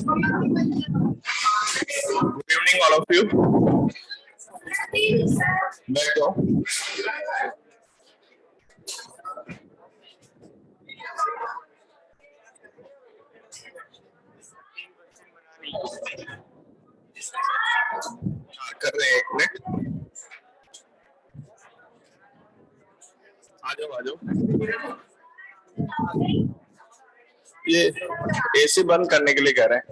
Good evening, all of you. बैठ जाओ। कर रहे हैं, 1 मिनट। आ जाओ। ये एसी बंद करने के लिए कह रहे हैं।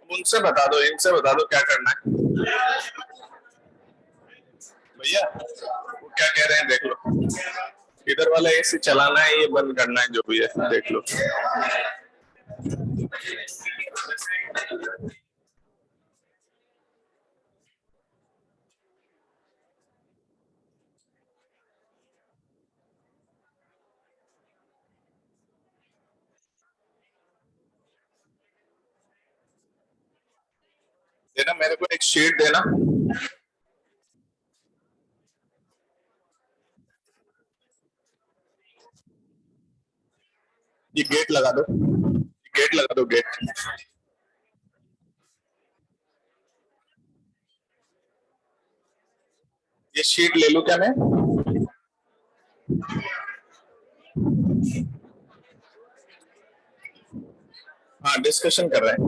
उनसे बता दो, इनसे बता दो क्या करना है। भैया वो क्या कह रहे हैं देख लो। इधर वाला एसी चलाना है, ये बंद करना है, जो भी है देख लो। देना मेरे को एक शीट देना। ये गेट लगा दो, गेट लगा दो, गेट। ये शीट ले लूं क्या मैं? हाँ, डिस्कशन कर रहे हैं।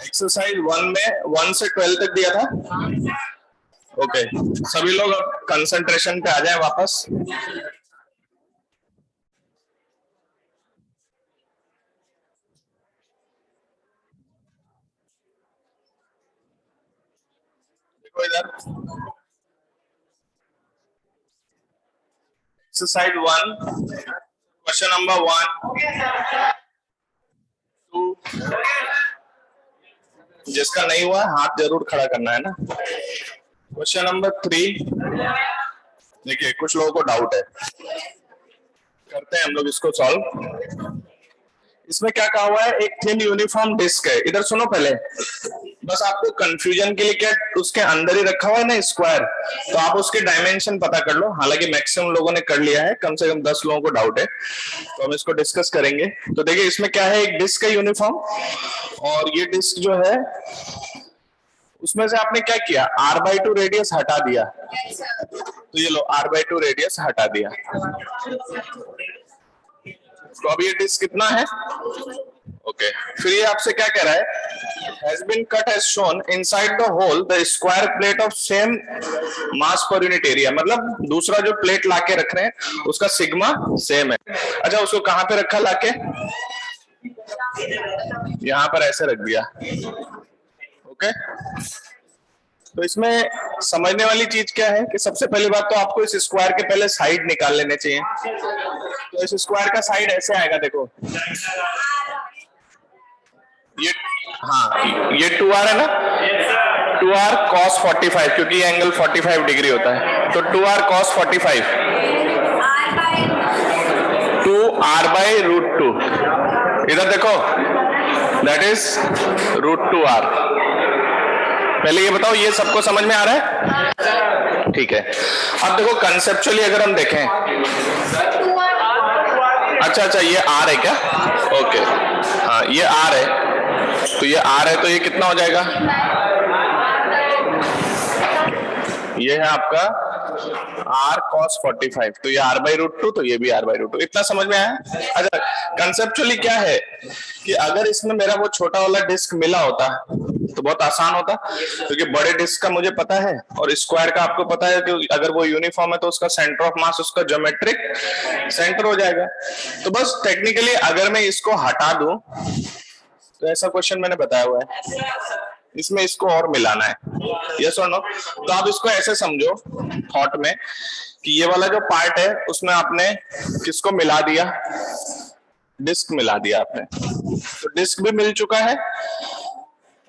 एक्सरसाइज 1 में 1 से 12 तक दिया था। ओके, सभी लोग अब कंसंट्रेशन पे आ जाए वापस। देखो इधर, एक्सरसाइज 1, क्वेश्चन नंबर 1, 2। जिसका नहीं हुआ हाथ जरूर खड़ा करना है ना। क्वेश्चन नंबर 3, देखिए कुछ लोगों को डाउट है, करते हैं हम लोग इसको सॉल्व। इसमें क्या कहा हुआ है, एक थिन यूनिफॉर्म डिस्क है। इधर सुनो पहले, बस आपको कंफ्यूजन के लिए क्या उसके अंदर ही रखा हुआ है ना स्क्वायर, तो आप उसके डायमेंशन पता कर लो। हालांकि मैक्सिमम लोगों ने कर लिया है, कम से कम 10 लोगों को डाउट है, तो हम इसको डिस्कस करेंगे। तो देखिए इसमें क्या है, एक डिस्क है यूनिफॉर्म, और ये डिस्क जो है उसमें से आपने क्या किया, r/2 रेडियस हटा दिया। तो ये लो, r/2 रेडियस हटा दिया। तो अब ये डिस्क कितना है? ओके, फिर ये आपसे क्या कह रहा है, has been cut as shown inside the hole the square plate of same mass per unit area. मतलब दूसरा जो प्लेट लाके रख रहे हैं उसका सिग्मा सेम है। अच्छा, उसको कहां पे रखा लाके? यहां पर ऐसे रख दिया। ओके, तो इसमें समझने वाली चीज क्या है कि सबसे पहली बात तो आपको इस स्क्वायर के पहले साइड निकाल लेने चाहिए। तो इस स्क्वायर का साइड ऐसे आएगा, देखो ये, हाँ ये 2r है ना, 2r cos 45, क्योंकि ये एंगल 45 डिग्री होता है। तो 2r cos 45, 2r/√2। इधर देखो, दैट इज √2r। पहले ये बताओ, ये सबको समझ में आ रहा है? ठीक है। अब देखो कंसेप्चुअली अगर हम देखें, अच्छा ये r है क्या? ओके, हाँ ये r है, तो ये r है, तो ये कितना हो जाएगा? ये है आपका r cos 45, तो ये r/√2, तो ये भी r/√2। इतना समझ में आया? अच्छा, कंसेप्चुअली क्या है कि अगर इसमें मेरा वो छोटा वाला डिस्क मिला होता तो बहुत आसान होता, क्योंकि बड़े डिस्क का मुझे पता है और स्क्वायर का आपको पता है कि अगर वो यूनिफॉर्म है तो उसका सेंटर ऑफ मास उसका ज्योमेट्रिक सेंटर हो जाएगा। तो बस टेक्निकली अगर मैं इसको हटा दूं, तो ऐसा क्वेश्चन मैंने बताया हुआ है, इसमें इसको और मिलाना है, यस और नो। तो आप इसको ऐसे समझो थॉट में कि ये वाला जो पार्ट है उसमें आपने किसको मिला दिया, डिस्क मिला दिया आपने। तो डिस्क भी मिल चुका है,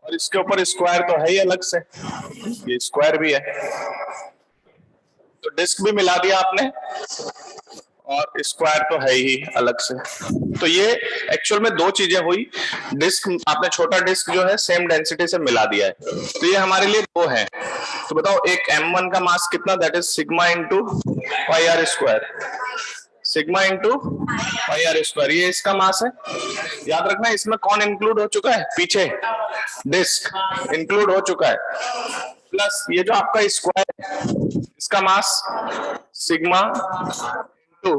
और इसके ऊपर स्क्वायर तो है ही अलग से, ये स्क्वायर भी है। तो डिस्क भी मिला दिया आपने और स्क्वायर तो है ही अलग से। तो ये एक्चुअल में दो चीजें हुई, डिस्क आपने छोटा डिस्क जो है सेम डेंसिटी से मिला दिया है, तो ये हमारे लिए दो है। तो बताओ एक m1 का मास कितना, that is sigma into pi r square, sigma into pi r square, ये इसका मास है। याद रखना इसमें कौन इंक्लूड हो चुका है, पीछे डिस्क इंक्लूड हो चुका है, प्लस ये जो आपका स्क्वायर है इसका mass sigma two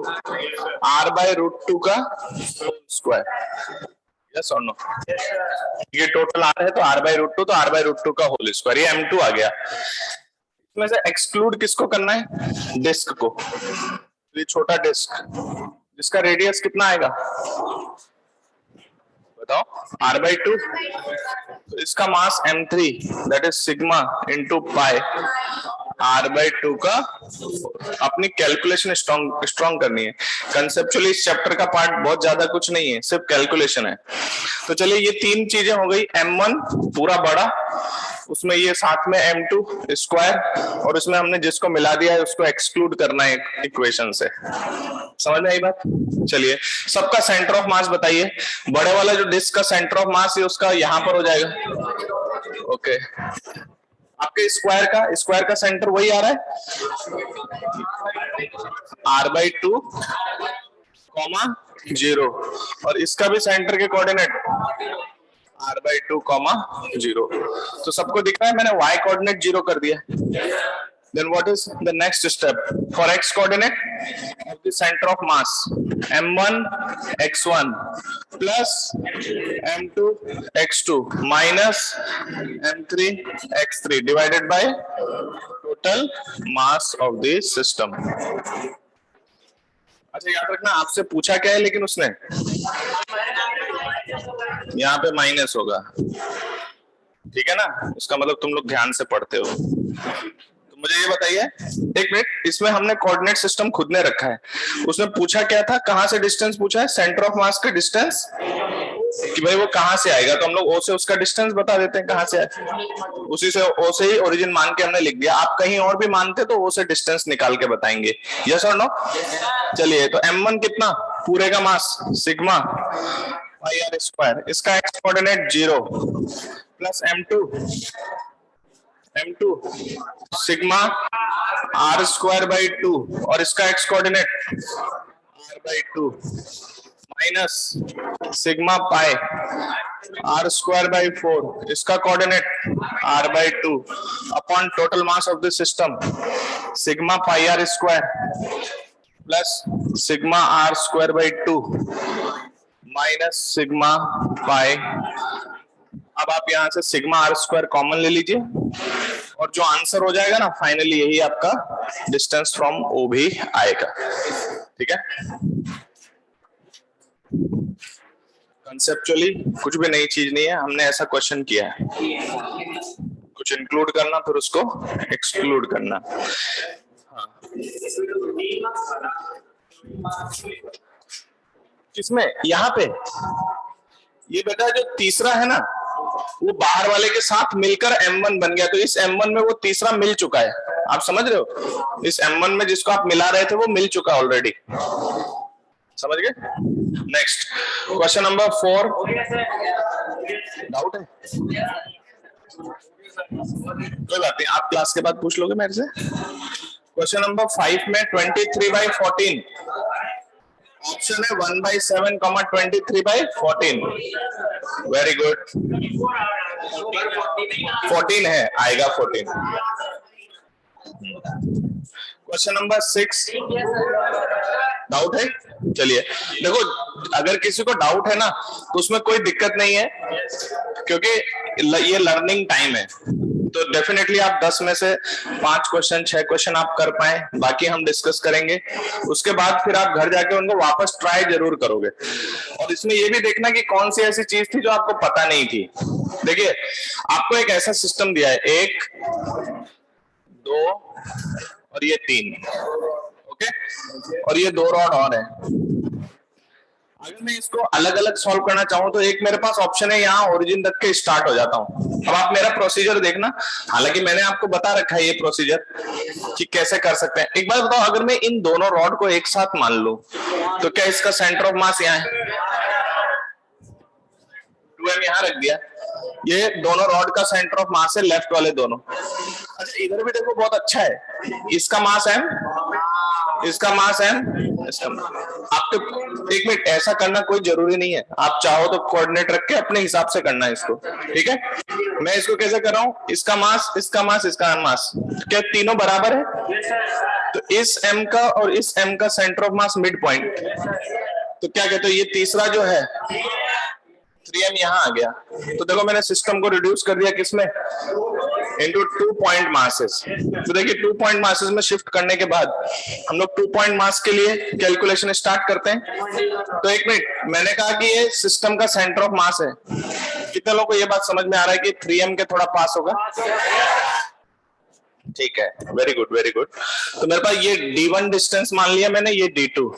r by root two का स्क्वायर, यस और नो। ये टोटल आर है तो आर बाय रूट टू, तो आर बाय रूट टू का होल स्क्वायर, ये m2 आ गया। इसमें से एक्सक्लूड किसको करना है, डिस्क को। ये छोटा डिस्क जिसका रेडियस कितना आएगा बताओ, r by 2, तो इसका मास m3 that is sigma into pi r by 2 का। अपनी कैलकुलेशन स्ट्रॉन्ग करनी है। कंसेप्चुअली इस चैप्टर का पार्ट बहुत ज्यादा कुछ नहीं है, सिर्फ कैलकुलेशन है। तो चलिए ये तीन चीजें हो गई, m1 पूरा बड़ा, उसमें ये साथ में m2 स्क्वायर, और उसमें हमने जिसको मिला दिया है उसको एक्सक्लूड करना है इक्वेशन से। समझ में आई बात? चलिए सबका सेंटर ऑफ मास बताइए। बड़े वाला जो डिस्क का सेंटर ऑफ मास है उसका यहाँ पर हो जाएगा, ओके। आपके स्क्वायर का सेंटर वही आ रहा है r/2, 0, और इसका भी सेंटर के कोऑर्डिनेट r/2, 0। तो सबको दिख रहा है, मैंने y कोऑर्डिनेट 0 कर दिया। Then what is the next step for x coordinate of the center of mass? m1 x1 plus m2 x2 minus m3 x3 divided by total mass of the system. अच्छा याद रखना, आपसे पूछा क्या है लेकिन उसने, यहाँ पे माइनस होगा, ठीक है ना? इसका मतलब तुम लोग ध्यान से पढ़ते हो। मुझे ये बताइए, एक मिनट, इसमें हमने कोऑर्डिनेट सिस्टम खुद ने रखा है, उसने पूछा क्या था, कहां से डिस्टेंस पूछा है, सेंटर ऑफ मास का डिस्टेंस, कि भाई वो कहां से आएगा, तो हम लोग ओ से उसका डिस्टेंस बता देते हैं कहां से आए, उसी से ओ से ही ओरिजिन मान के हमने लिख दिया। आप कहीं और भी मानते तो ओ से डिस्टेंस निकाल के बताएंगे, यस और नो। चलिए तो m1 कितना, पूरे का मास सिग्मा पाई आर स्क्वायर, इसका x coordinate 0 plus m2 sigma r square by 2, और इसका x coordinate r by 2 minus sigma pi r square by 4, इसका coordinate r by 2 upon total mass of the system sigma pi r square plus sigma r square by 2 minus sigma पाई। अब आप यहां से sigma are square common ले लीजिए, और जो answer हो जाएगा ना फाइनली, यही आपका डिस्टेंस फ्रॉम ओ भी आएगा, ठीक है। कंसेप्चुअली कुछ भी नई चीज नहीं है, हमने ऐसा क्वेश्चन किया है, कुछ इंक्लूड करना फिर उसको एक्सक्लूड करना। हाँ। किसमें, यहाँ पे ये बेटा जो तीसरा है ना, वो बाहर वाले के साथ मिलकर m1 बन गया, तो इस m1 में वो तीसरा मिल चुका है, आप समझ रहे हो, इस m1 में जिसको आप मिला रहे थे वो मिल चुका है ऑलरेडी, समझ गए। नेक्स्ट क्वेश्चन नंबर 4, डाउट है? कोई बात नहीं, आप क्लास के बाद पूछ लोगे मेरे से। क्वेश्चन नंबर 5 में 23/14 ऑप्शन है 1/7, 23/14। वेरी गुड, 14 है, आएगा 14। क्वेश्चन नंबर 6, डाउट है? चलिए देखो, अगर किसी को डाउट है ना तो उसमें कोई दिक्कत नहीं है, क्योंकि ये लर्निंग टाइम है, तो डेफिनेटली आप 10 में से 5 क्वेश्चन 6 क्वेश्चन आप कर पाए, बाकी हम डिस्कस करेंगे। उसके बाद फिर आप घर जाके उनको वापस ट्राई जरूर करोगे, और इसमें ये भी देखना कि कौन सी ऐसी चीज थी जो आपको पता नहीं थी। देखिए आपको एक ऐसा सिस्टम दिया है, 1 2 और ये 3, ओके, और ये 2 रॉड और है। अगर मैं इसको अलग अलग सॉल्व करना चाहूँ तो एक मेरे पास ऑप्शन है, यहाँ ओरिजिन रख के स्टार्ट हो जाता हूँ। अब आप मेरा प्रोसीजर देखना, हालांकि मैंने आपको बता रखा है ये प्रोसीजर कि कैसे कर सकते हैं। एक बार बताओ, अगर मैं इन दोनों रॉड को एक साथ मान लूं तो क्या इसका सेंटर ऑफ मास यहाँ है? 2m यहाँ रख दिया, ये दोनों रॉड का सेंटर ऑफ मास है, लेफ्ट वाले दोनों। अच्छा इधर भी देखो, बहुत अच्छा है, इसका मास m, इसका मास m, इसका आपको एक मिनट ऐसा करना कोई जरूरी नहीं है, आप चाहो तो कोऑर्डिनेट रख के अपने हिसाब से करना है इसको, ठीक है। मैं इसको कैसे कर रहा हूँ, इसका मास, इसका मास, इसका मास, क्या तीनों बराबर है? तो इस m का और इस m का centre of mass mid point, तो क्या कहते हो ये तीसरा जो है 3m यहाँ आ गया। तो देखो मैंने सिस्टम को रिड्यूस कर दिया किसमें, इनटू 2 पॉइंट मासेस। तो देखिए 2 पॉइंट मासेस में शिफ्ट करने के बाद हम लोग 2 पॉइंट मास के लिए कैलकुलेशन स्टार्ट करते हैं। तो एक मिनट, मैंने कहा कि ये सिस्टम का सेंटर ऑफ मास है, कितने लोगों को ये बात समझ में आ रहा है कि 3m के थोड़ा पास होगा? ठीक है, वेरी गुड वेरी गुड। तो मेरे पास ये d1 डिस्टेंस मान लिया मैंने, ये d2,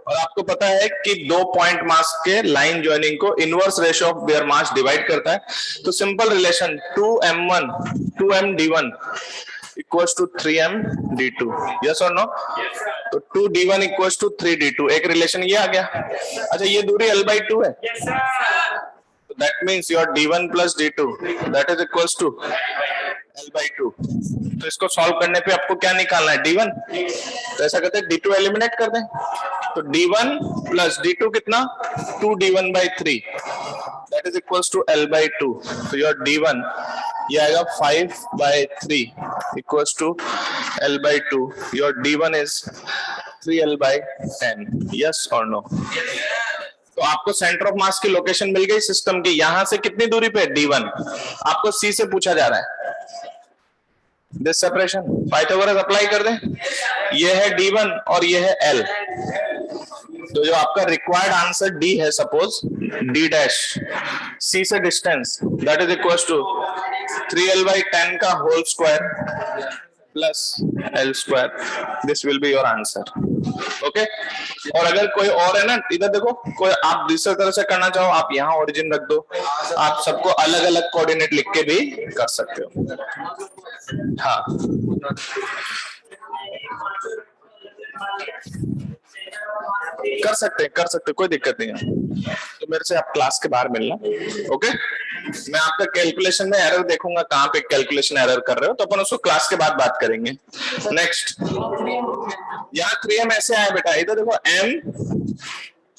और आपको पता है कि 2 पॉइंट मास के लाइन ज्वाइनिंग को inverse ratio of their mass divide करता है। तो simple relation 2m1 2md1 equals to 3md2, yes और नो? तो 2d1 इक्वल्स टू 3d2, एक रिलेशन ये आ गया। अच्छा ये दूरी l/2 है, that means your d1 plus d2 that is equals to l/2। तो इसको सॉल्व करने पे आपको क्या निकालना है, d1। तो ऐसा करते हैं d2 एलिमिनेट कर दें, तो d1 plus d2 कितना, 2d1/3 that is equals to l/2। तो your d1 ये आएगा 5/3 equals to l/2। your d1 is 3l/10, yes or no? तो आपको सेंटर ऑफ मास की लोकेशन मिल गई सिस्टम की, यहां से कितनी दूरी पे, d1। आपको c से पूछा जा रहा है दिस सेपरेशन, पाइथागोरस अप्लाई कर दें, ये है d1 और ये है l। तो जो आपका रिक्वायर्ड आंसर d है, सपोज d डैश c से distance that is equal to 3l/10 का whole square plus l square, this will be your answer, okay. और अगर कोई और है ना, इधर देखो, कोई आप दूसरी तरह से करना चाहो, आप यहाँ ओरिजिन रख दो, आप सबको अलग अलग कोऑर्डिनेट लिख के भी कर सकते हो। हाँ कर सकते कोई दिक्कत नहीं है। तो मेरे से आप क्लास के बाहर मिलना, ओके। मैं आपका कैलकुलेशन में एरर देखूंगा, कहाँ पे कैलकुलेशन एरर कर रहे हो, तो अपन उसको क्लास के बाद बात करेंगे। नेक्स्ट, यहाँ 3m ऐसे आए बेटा, इधर देखो m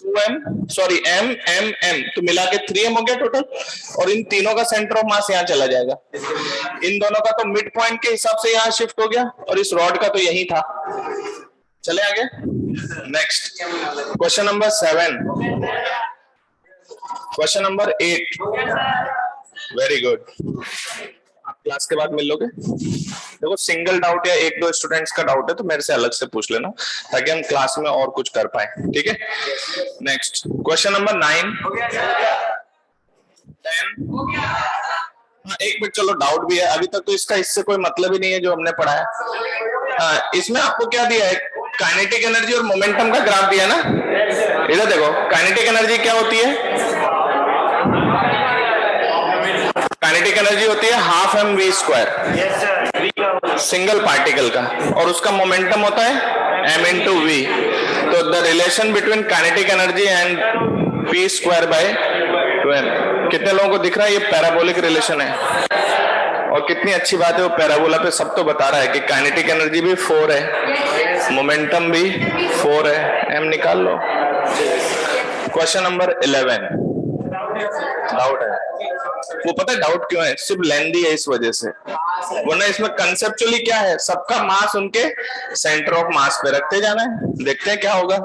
2m sorry m m m, तो मिला के 3m हो गया टोटल, और इन तीनों का सेंटर ऑफ मास यहाँ चला जाएगा। इन दोनों का तो मिड पॉइंट के हिसाब से यहाँ शिफ्ट हो गया, और इस रॉड का तो यही था। चले आगे, next question number 7, question number 8, very good. आप क्लास के बाद मिल लोगे। देखो सिंगल डाउट या एक दो स्टूडेंट्स का डाउट है तो मेरे से अलग से पूछ लेना, ताकि हम क्लास में और कुछ कर पाए, ठीक है। Next question number 9, 10। हाँ एक मिनट, चलो डाउट भी है, अभी तक तो इसका इससे कोई मतलब ही नहीं है जो हमने पढ़ा है। इसमें आपको क्या दिया है, काइनेटिक एनर्जी और मोमेंटम का ग्राफ दिया ना। इधर देखो, काइनेटिक एनर्जी क्या होती है, काइनेटिक एनर्जी होती है ½ mv² सिंगल पार्टिकल का, और उसका मोमेंटम होता है m × v। तो the relation between kinetic energy and v²/2m, कितने लोगों को दिख रहा है ये पैराबोलिक रिलेशन है। और कितनी अच्छी बात है, वो पैराबोला पे सब तो बता रहा है कि काइनेटिक एनर्जी भी 4 है, मोमेंटम भी 4 है, m निकाल लो। क्वेश्चन नंबर 11, डाउट है, वो पता है डाउट क्यों है, सिर्फ लेंदी है इस वजह से, वरना इसमें कंसेप्चुअली क्या है, सबका मास उनके सेंटर ऑफ मास पे रखते जाना है, देखते हैं क्या होगा।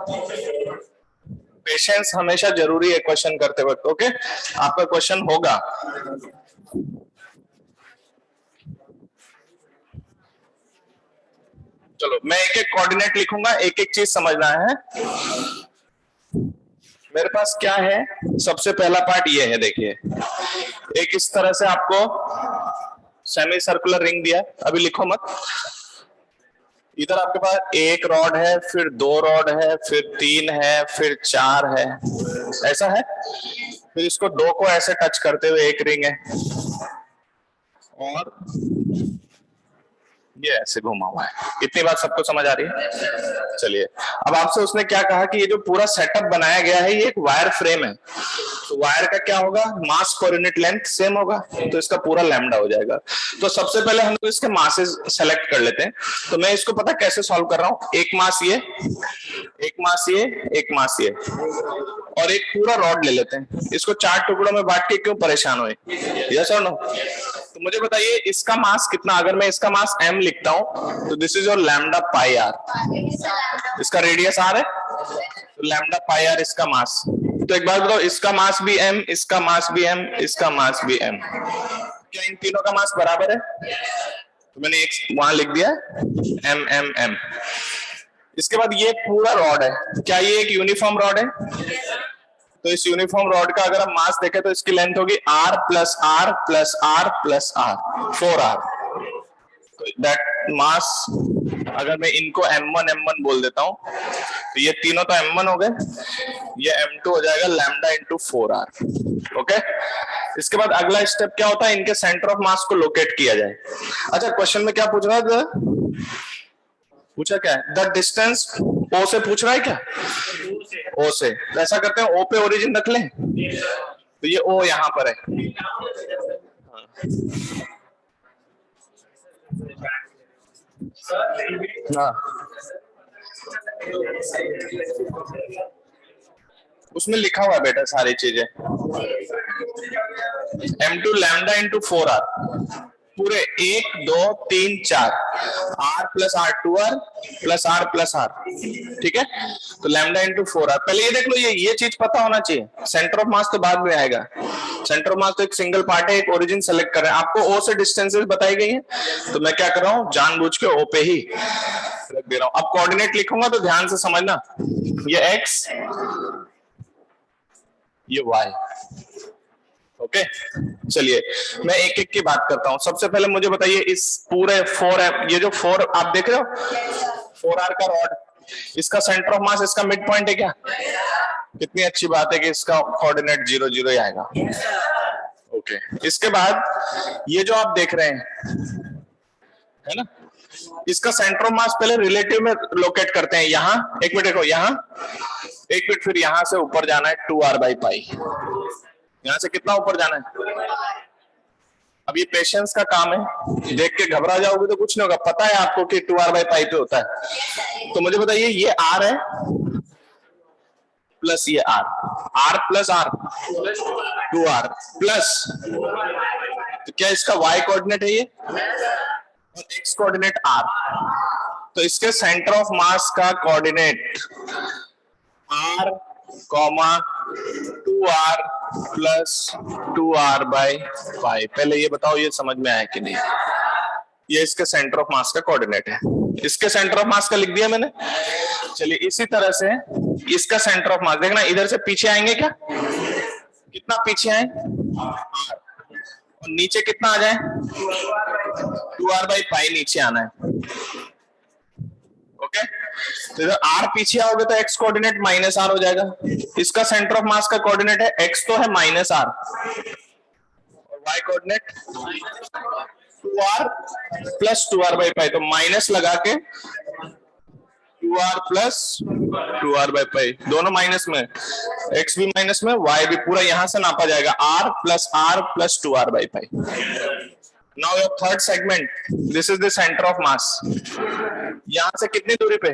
पेशेंस हमेशा जरूरी है क्वेश्चन करते वक्त, ओके। आपका क्वेश्चन होगा, चलो मैं एक एक कोऑर्डिनेट लिखूंगा, एक एक चीज समझना है। मेरे पास क्या है, सबसे पहला पार्ट ये है, देखिए एक इस तरह से आपको सेमी सर्कुलर रिंग दिया, अभी लिखो मत, इधर आपके पास एक रॉड है, फिर दो रॉड है, फिर तीन है, फिर चार है, ऐसा है। फिर इसको दो को ऐसे टच करते हुए एक रिंग है, और ये ऐसे घुमा हुआ है। इतनी बात सबको समझ आ रही है? चलिए, अब आपसे उसने क्या कहा कि ये जो पूरा सेटअप बनाया गया है ये एक वायर फ्रेम है, तो वायर का क्या होगा, मास पर यूनिट लेंथ सेम होगा, तो इसका पूरा लैम्डा हो जाएगा। तो सबसे पहले हम लोग इसके मासेस सेलेक्ट कर लेते हैं। तो मैं इसको पता कैसे सॉल्व कर रहा हूं, एक मास ये, एक मास ये, एक मास ये, और एक पूरा रॉड ले लेते हैं। इसको चार टुकड़ों में बांट के क्यों परेशान हुए? यस और नो? तो मुझे बताइए इसका मास कितना, अगर मैं इसका मास m लिखता हूं तो this is your lambda pi r, इसका रेडियस r है, तो लैम्डा पाई आर इसका मास। तो एक बात बताओ, इसका मास भी m, इसका मास भी m, इसका मास भी m, क्या इन तीनों का मास बराबर है? तो मैंने एक वहां लिख दिया m m m। इसके बाद ये पूरा रॉड है, क्या ये एक यूनिफॉर्म रॉड है? तो इस यूनिफॉर्म रॉड का अगर हम मास देखें तो इसकी लेंथ होगी r plus r plus r plus r, 4r। तो दैट मास, अगर मैं इनको m1 m1 बोल देता हूं तो ये तीनों तो m1 हो गए, ये m2 हो जाएगा लैम्डा इंटू 4r। ओके, इसके बाद अगला स्टेप क्या होता है, इनके सेंटर ऑफ मास को लोकेट किया जाए। अच्छा, क्वेश्चन में क्या पूछ रहा है, पूछा क्या है, द डिस्टेंस ओ से पूछ रहा है क्या, ओ से। तो ऐसा करते हैं, ओ पे ओरिजिन रख लें, तो ये ओ यहां पर है। हाँ, उसमें लिखा हुआ है बेटा सारी चीजें, m2 लैम्डा इंटू 4r, पूरे 1 2 3 4, r plus r 2r plus r plus r, ठीक है। तो लैम्डा इंटू 4r, पहले ये देख लो, ये चीज पता होना चाहिए। सेंटर ऑफ मास तो बाद में आएगा, सेंटर ऑफ मास तो एक सिंगल पार्ट है, एक ओरिजिन सेलेक्ट कर रहे हैं। आपको ओ से डिस्टेंसेस बताई गई है, तो मैं क्या कर रहा हूँ, जानबूझ के ओ पे ही रख दे रहा हूँ। अब कोऑर्डिनेट लिखूंगा तो ध्यान से समझना, ये x, ये y। ओके, चलिए मैं एक एक की बात करता हूं। सबसे पहले मुझे बताइए, इस पूरे 4, ये जो 4 आप देख रहे हो, 4r का रॉड, इसका सेंटर ऑफ मास, इसका मिड पॉइंट है क्या? कितनी अच्छी बात है कि इसका कोऑर्डिनेट 0 0 ही आएगा। ओके, इसके बाद ये जो आप देख रहे हैं, है ना, इसका सेंटर ऑफ मास पहले रिलेटिव में लोकेट करते हैं। यहां एक मिनट देखो, यहां एक मिनट, फिर यहां से ऊपर जाना है 2r बाई पाई, यहां से कितना ऊपर जाना है? अब ये पेशेंस का काम है, देख के घबरा जाओगे तो कुछ नहीं होगा। पता है आपको कि 2r बाई पाई पे होता है। तो मुझे बताइए, ये r है प्लस ये r plus r 2r plus, तो क्या इसका y कोऑर्डिनेट है ये, और x कोऑर्डिनेट r। तो इसके सेंटर ऑफ मास का coordinate r comma 2r plus 2r by पाई। पहले ये बताओ, ये समझ में आया कि नहीं? ये इसके सेंटर ऑफ मास का कोऑर्डिनेट है, इसके सेंटर ऑफ मास का लिख दिया मैंने। चलिए इसी तरह से इसका सेंटर ऑफ मास देखना, इधर से पीछे आएंगे क्या, कितना पीछे आए, r, और नीचे कितना आ जाए, 2r बाई पाई नीचे आना है। ओके, तो इधर r पीछे आओगे तो x कोऑर्डिनेट माइनस r हो जाएगा। इसका सेंटर ऑफ मास का कोऑर्डिनेट है, x तो है माइनस r, और y coordinate 2r plus 2r by पाई, तो माइनस लगा के 2r प्लस 2r बाई पाई, दोनों माइनस में, x भी माइनस में, y भी, पूरा यहां से नापा जाएगा, r plus 2r by pi. Now your third segment, this is the center of mass. यहां से कितनी दूरी पे,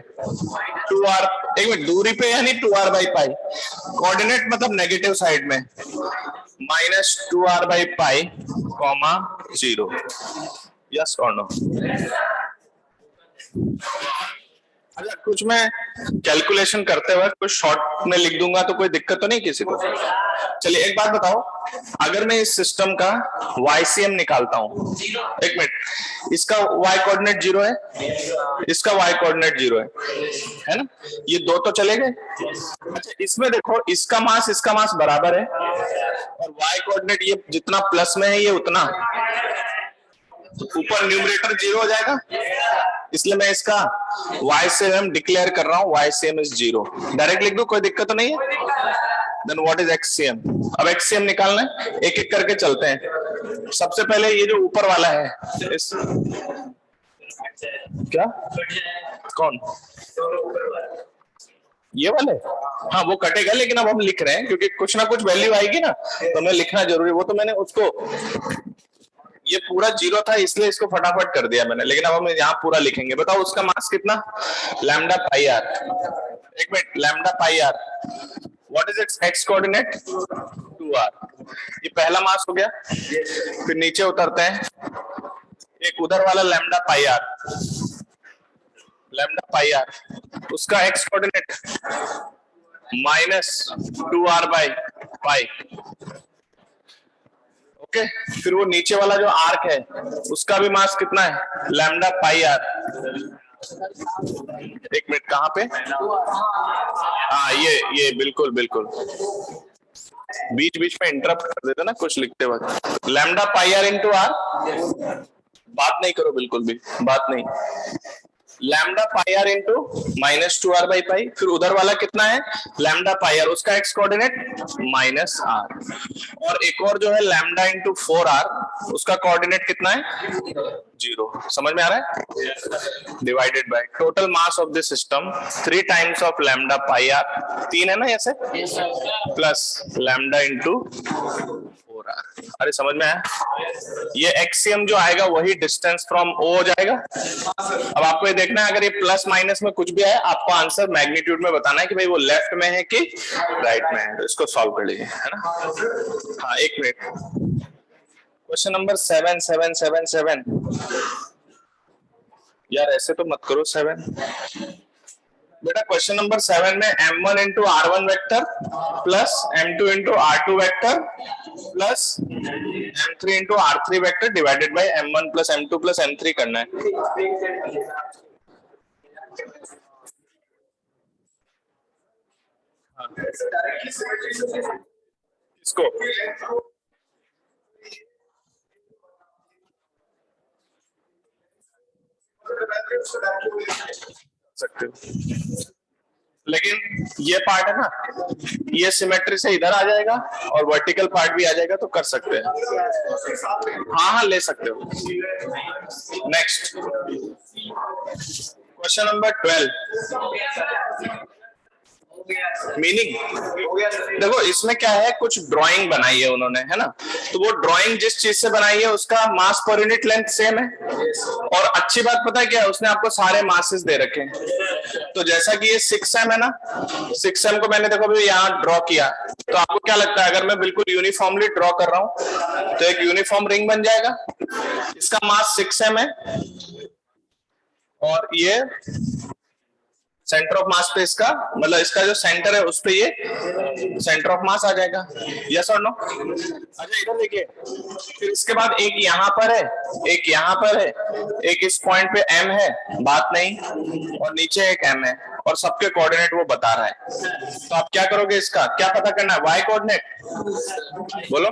2r, एक मिनट, दूरी पे यानी 2r बाई पाई, कोऑर्डिनेट मतलब नेगेटिव साइड में, minus 2r by pi comma 0। Yes और नो? अच्छा, कुछ मैं कैलकुलेशन करते वक्त कुछ शॉर्ट में लिख दूंगा तो कोई दिक्कत तो नहीं किसी को? चलिए एक बात बताओ, अगर मैं इस सिस्टम का YCM निकालता हूं, एक मिनट, इसका y कोऑर्डिनेट 0 है, इसका y कोऑर्डिनेट 0 है ना, ये दो तो चले गए। अच्छा, इसमें देखो, इसका मास बराबर है, और y कोऑर्डिनेट ये जितना प्लस में है ये उतना, ऊपर न्यूमरेटर 0 हो जाएगा, इसलिए मैं इसका YCM डिक्लेयर कर रहा हूं, YCM इज 0। डायरेक्ट लिख दो, कोई दिक्कत तो नहीं है। Then what is XCM? अब XCM निकालना है, एक एक करके चलते हैं। सबसे पहले ये जो ऊपर वाला है, इस क्या कौन ये वाले, हाँ वो कटेगा, लेकिन अब हम लिख रहे हैं क्योंकि कुछ ना कुछ वैल्यू आएगी ना, तो हमें लिखना जरूरी। वो तो मैंने उसको, ये पूरा 0 था इसलिए इसको फटाफट कर दिया मैंने, लेकिन अब हम यहाँ पूरा लिखेंगे। बताओ उसका मास कितना? Lambda pi r. एक मिनट, lambda pi r, what is its x coordinate? 2r। ये पहला मास हो गया। फिर नीचे उतरते हैं, एक उधर वाला lambda pi r, lambda pi r, उसका x coordinate -2r by pi. Okay, फिर वो नीचे वाला जो आर्क है उसका भी मास कितना है? Lambda pi r. एक मिनट, कहाँ पे? हाँ ये बिल्कुल बिल्कुल, बीच बीच में इंटरप्ट कर देते ना कुछ लिखते वक्त। Lambda pi r into r, बात नहीं करो बिल्कुल भी, बात नहीं। Lambda pi r into -2r by pi. फिर उधर वाला कितना है? लैम्डा पाई आर, उसका एक्स कोऑर्डिनेट -r। और एक और जो है लैम्डा इंटू 4r, उसका कोऑर्डिनेट कितना है? 0। समझ में आ रहा है? Divided by total mass of this system 3 times of lambda pi r, 3 है ना ऐसे, प्लस लैम्डा इंटू 4r। अरे समझ में आया? ये XCM जो आएगा वही डिस्टेंस फ्रॉम O हो जाएगा। अब आपको ये देखना है, अगर ये प्लस माइनस में कुछ भी आए, आपको आंसर मैग्नीट्यूड में बताना है कि भाई वो लेफ्ट में है कि राइट में है। तो इसको सॉल्व कर लीजिए, है ना? हाँ एक मिनट, क्वेश्चन नंबर 7 यार ऐसे तो मत करो 7 बेटा। क्वेश्चन नंबर 7 में m1 into r1 vector plus m2 into r2 vector plus m3 into r3 vector divided by m1 plus m2 plus m3 करना है। इसको सकते हो, लेकिन ये पार्ट है ना, ये सिमेट्री से इधर आ जाएगा और वर्टिकल पार्ट भी आ जाएगा, तो कर सकते हैं। हाँ हाँ ले सकते हो। Next question number 12, meaning. देखो इसमें क्या है, कुछ ड्राइंग बनाई है उन्होंने, है ना, तो वो ड्राइंग जिस चीज से बनाई है उसका मास पर यूनिट लेंथ सेम है। और अच्छी बात पता है क्या है, उसने आपको सारे मासेस दे रखे हैं। तो जैसा कि ये 6m है ना, 6m को मैंने देखो यहाँ ड्रॉ किया, तो आपको क्या लगता है, अगर मैं बिल्कुल यूनिफॉर्मली ड्रॉ कर रहा हूं तो एक यूनिफॉर्म रिंग बन जाएगा। इसका मास 6m है और ये सेंटर ऑफ मास पे इसका, मतलब इसका जो सेंटर है उस पे ये सेंटर ऑफ मास आ जाएगा। यस और नो? अच्छा इधर देखिए, फिर इसके बाद एक यहाँ पर है, एक यहाँ पर है, एक इस पॉइंट पे m है, बात नहीं, और नीचे एक m है, और सबके कोऑर्डिनेट वो बता रहा है। तो आप क्या करोगे, इसका क्या पता करना है? y कोऑर्डिनेट बोलो।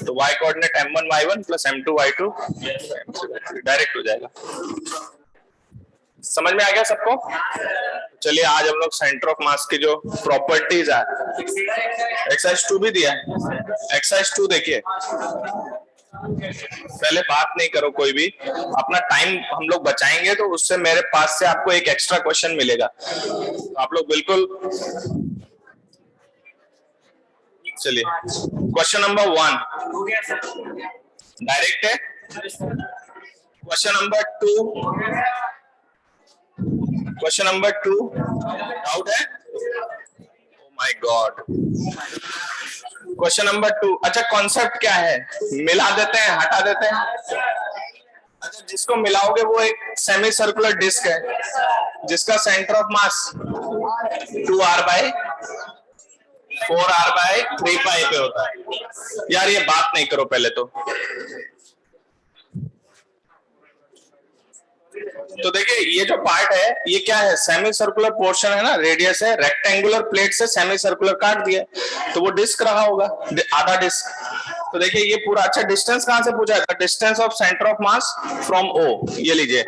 तो y coordinate m1 y1 plus m2 y2 direct हो जाएगा। समझ में आ गया सबको? चलिए आज हम लोग सेंटर ऑफ मास की जो प्रॉपर्टीज है, एक्सरसाइज 2 भी दिया है। एक्सरसाइज 2 देखिए, पहले बात नहीं करो कोई भी, अपना टाइम हम लोग बचाएंगे तो उससे मेरे पास से आपको एक एक्स्ट्रा क्वेश्चन मिलेगा। तो आप लोग बिल्कुल, चलिए क्वेश्चन नंबर 1 डायरेक्ट है। Question number 2, question number 2 doubt है? Oh my god. Question number 2, अच्छा कॉन्सेप्ट क्या है, मिला देते हैं हटा देते हैं। अच्छा जिसको मिलाओगे वो एक सेमी सर्कुलर डिस्क है जिसका centre of mass 2r by 4r by 3 pi पे होता है। यार ये बात नहीं करो पहले तो देखिए ये जो पार्ट है ये क्या है, सेमी सर्कुलर पोर्शन है ना, रेडियस है, रेक्टेंगुलर प्लेट से सेमी सर्कुलर काट दिया तो वो डिस्क रहा होगा, आधा डिस्क। तो देखिए ये पूरा, अच्छा डिस्टेंस कहां से पूछा है? Distance of centre of mass from O, ये लीजिए,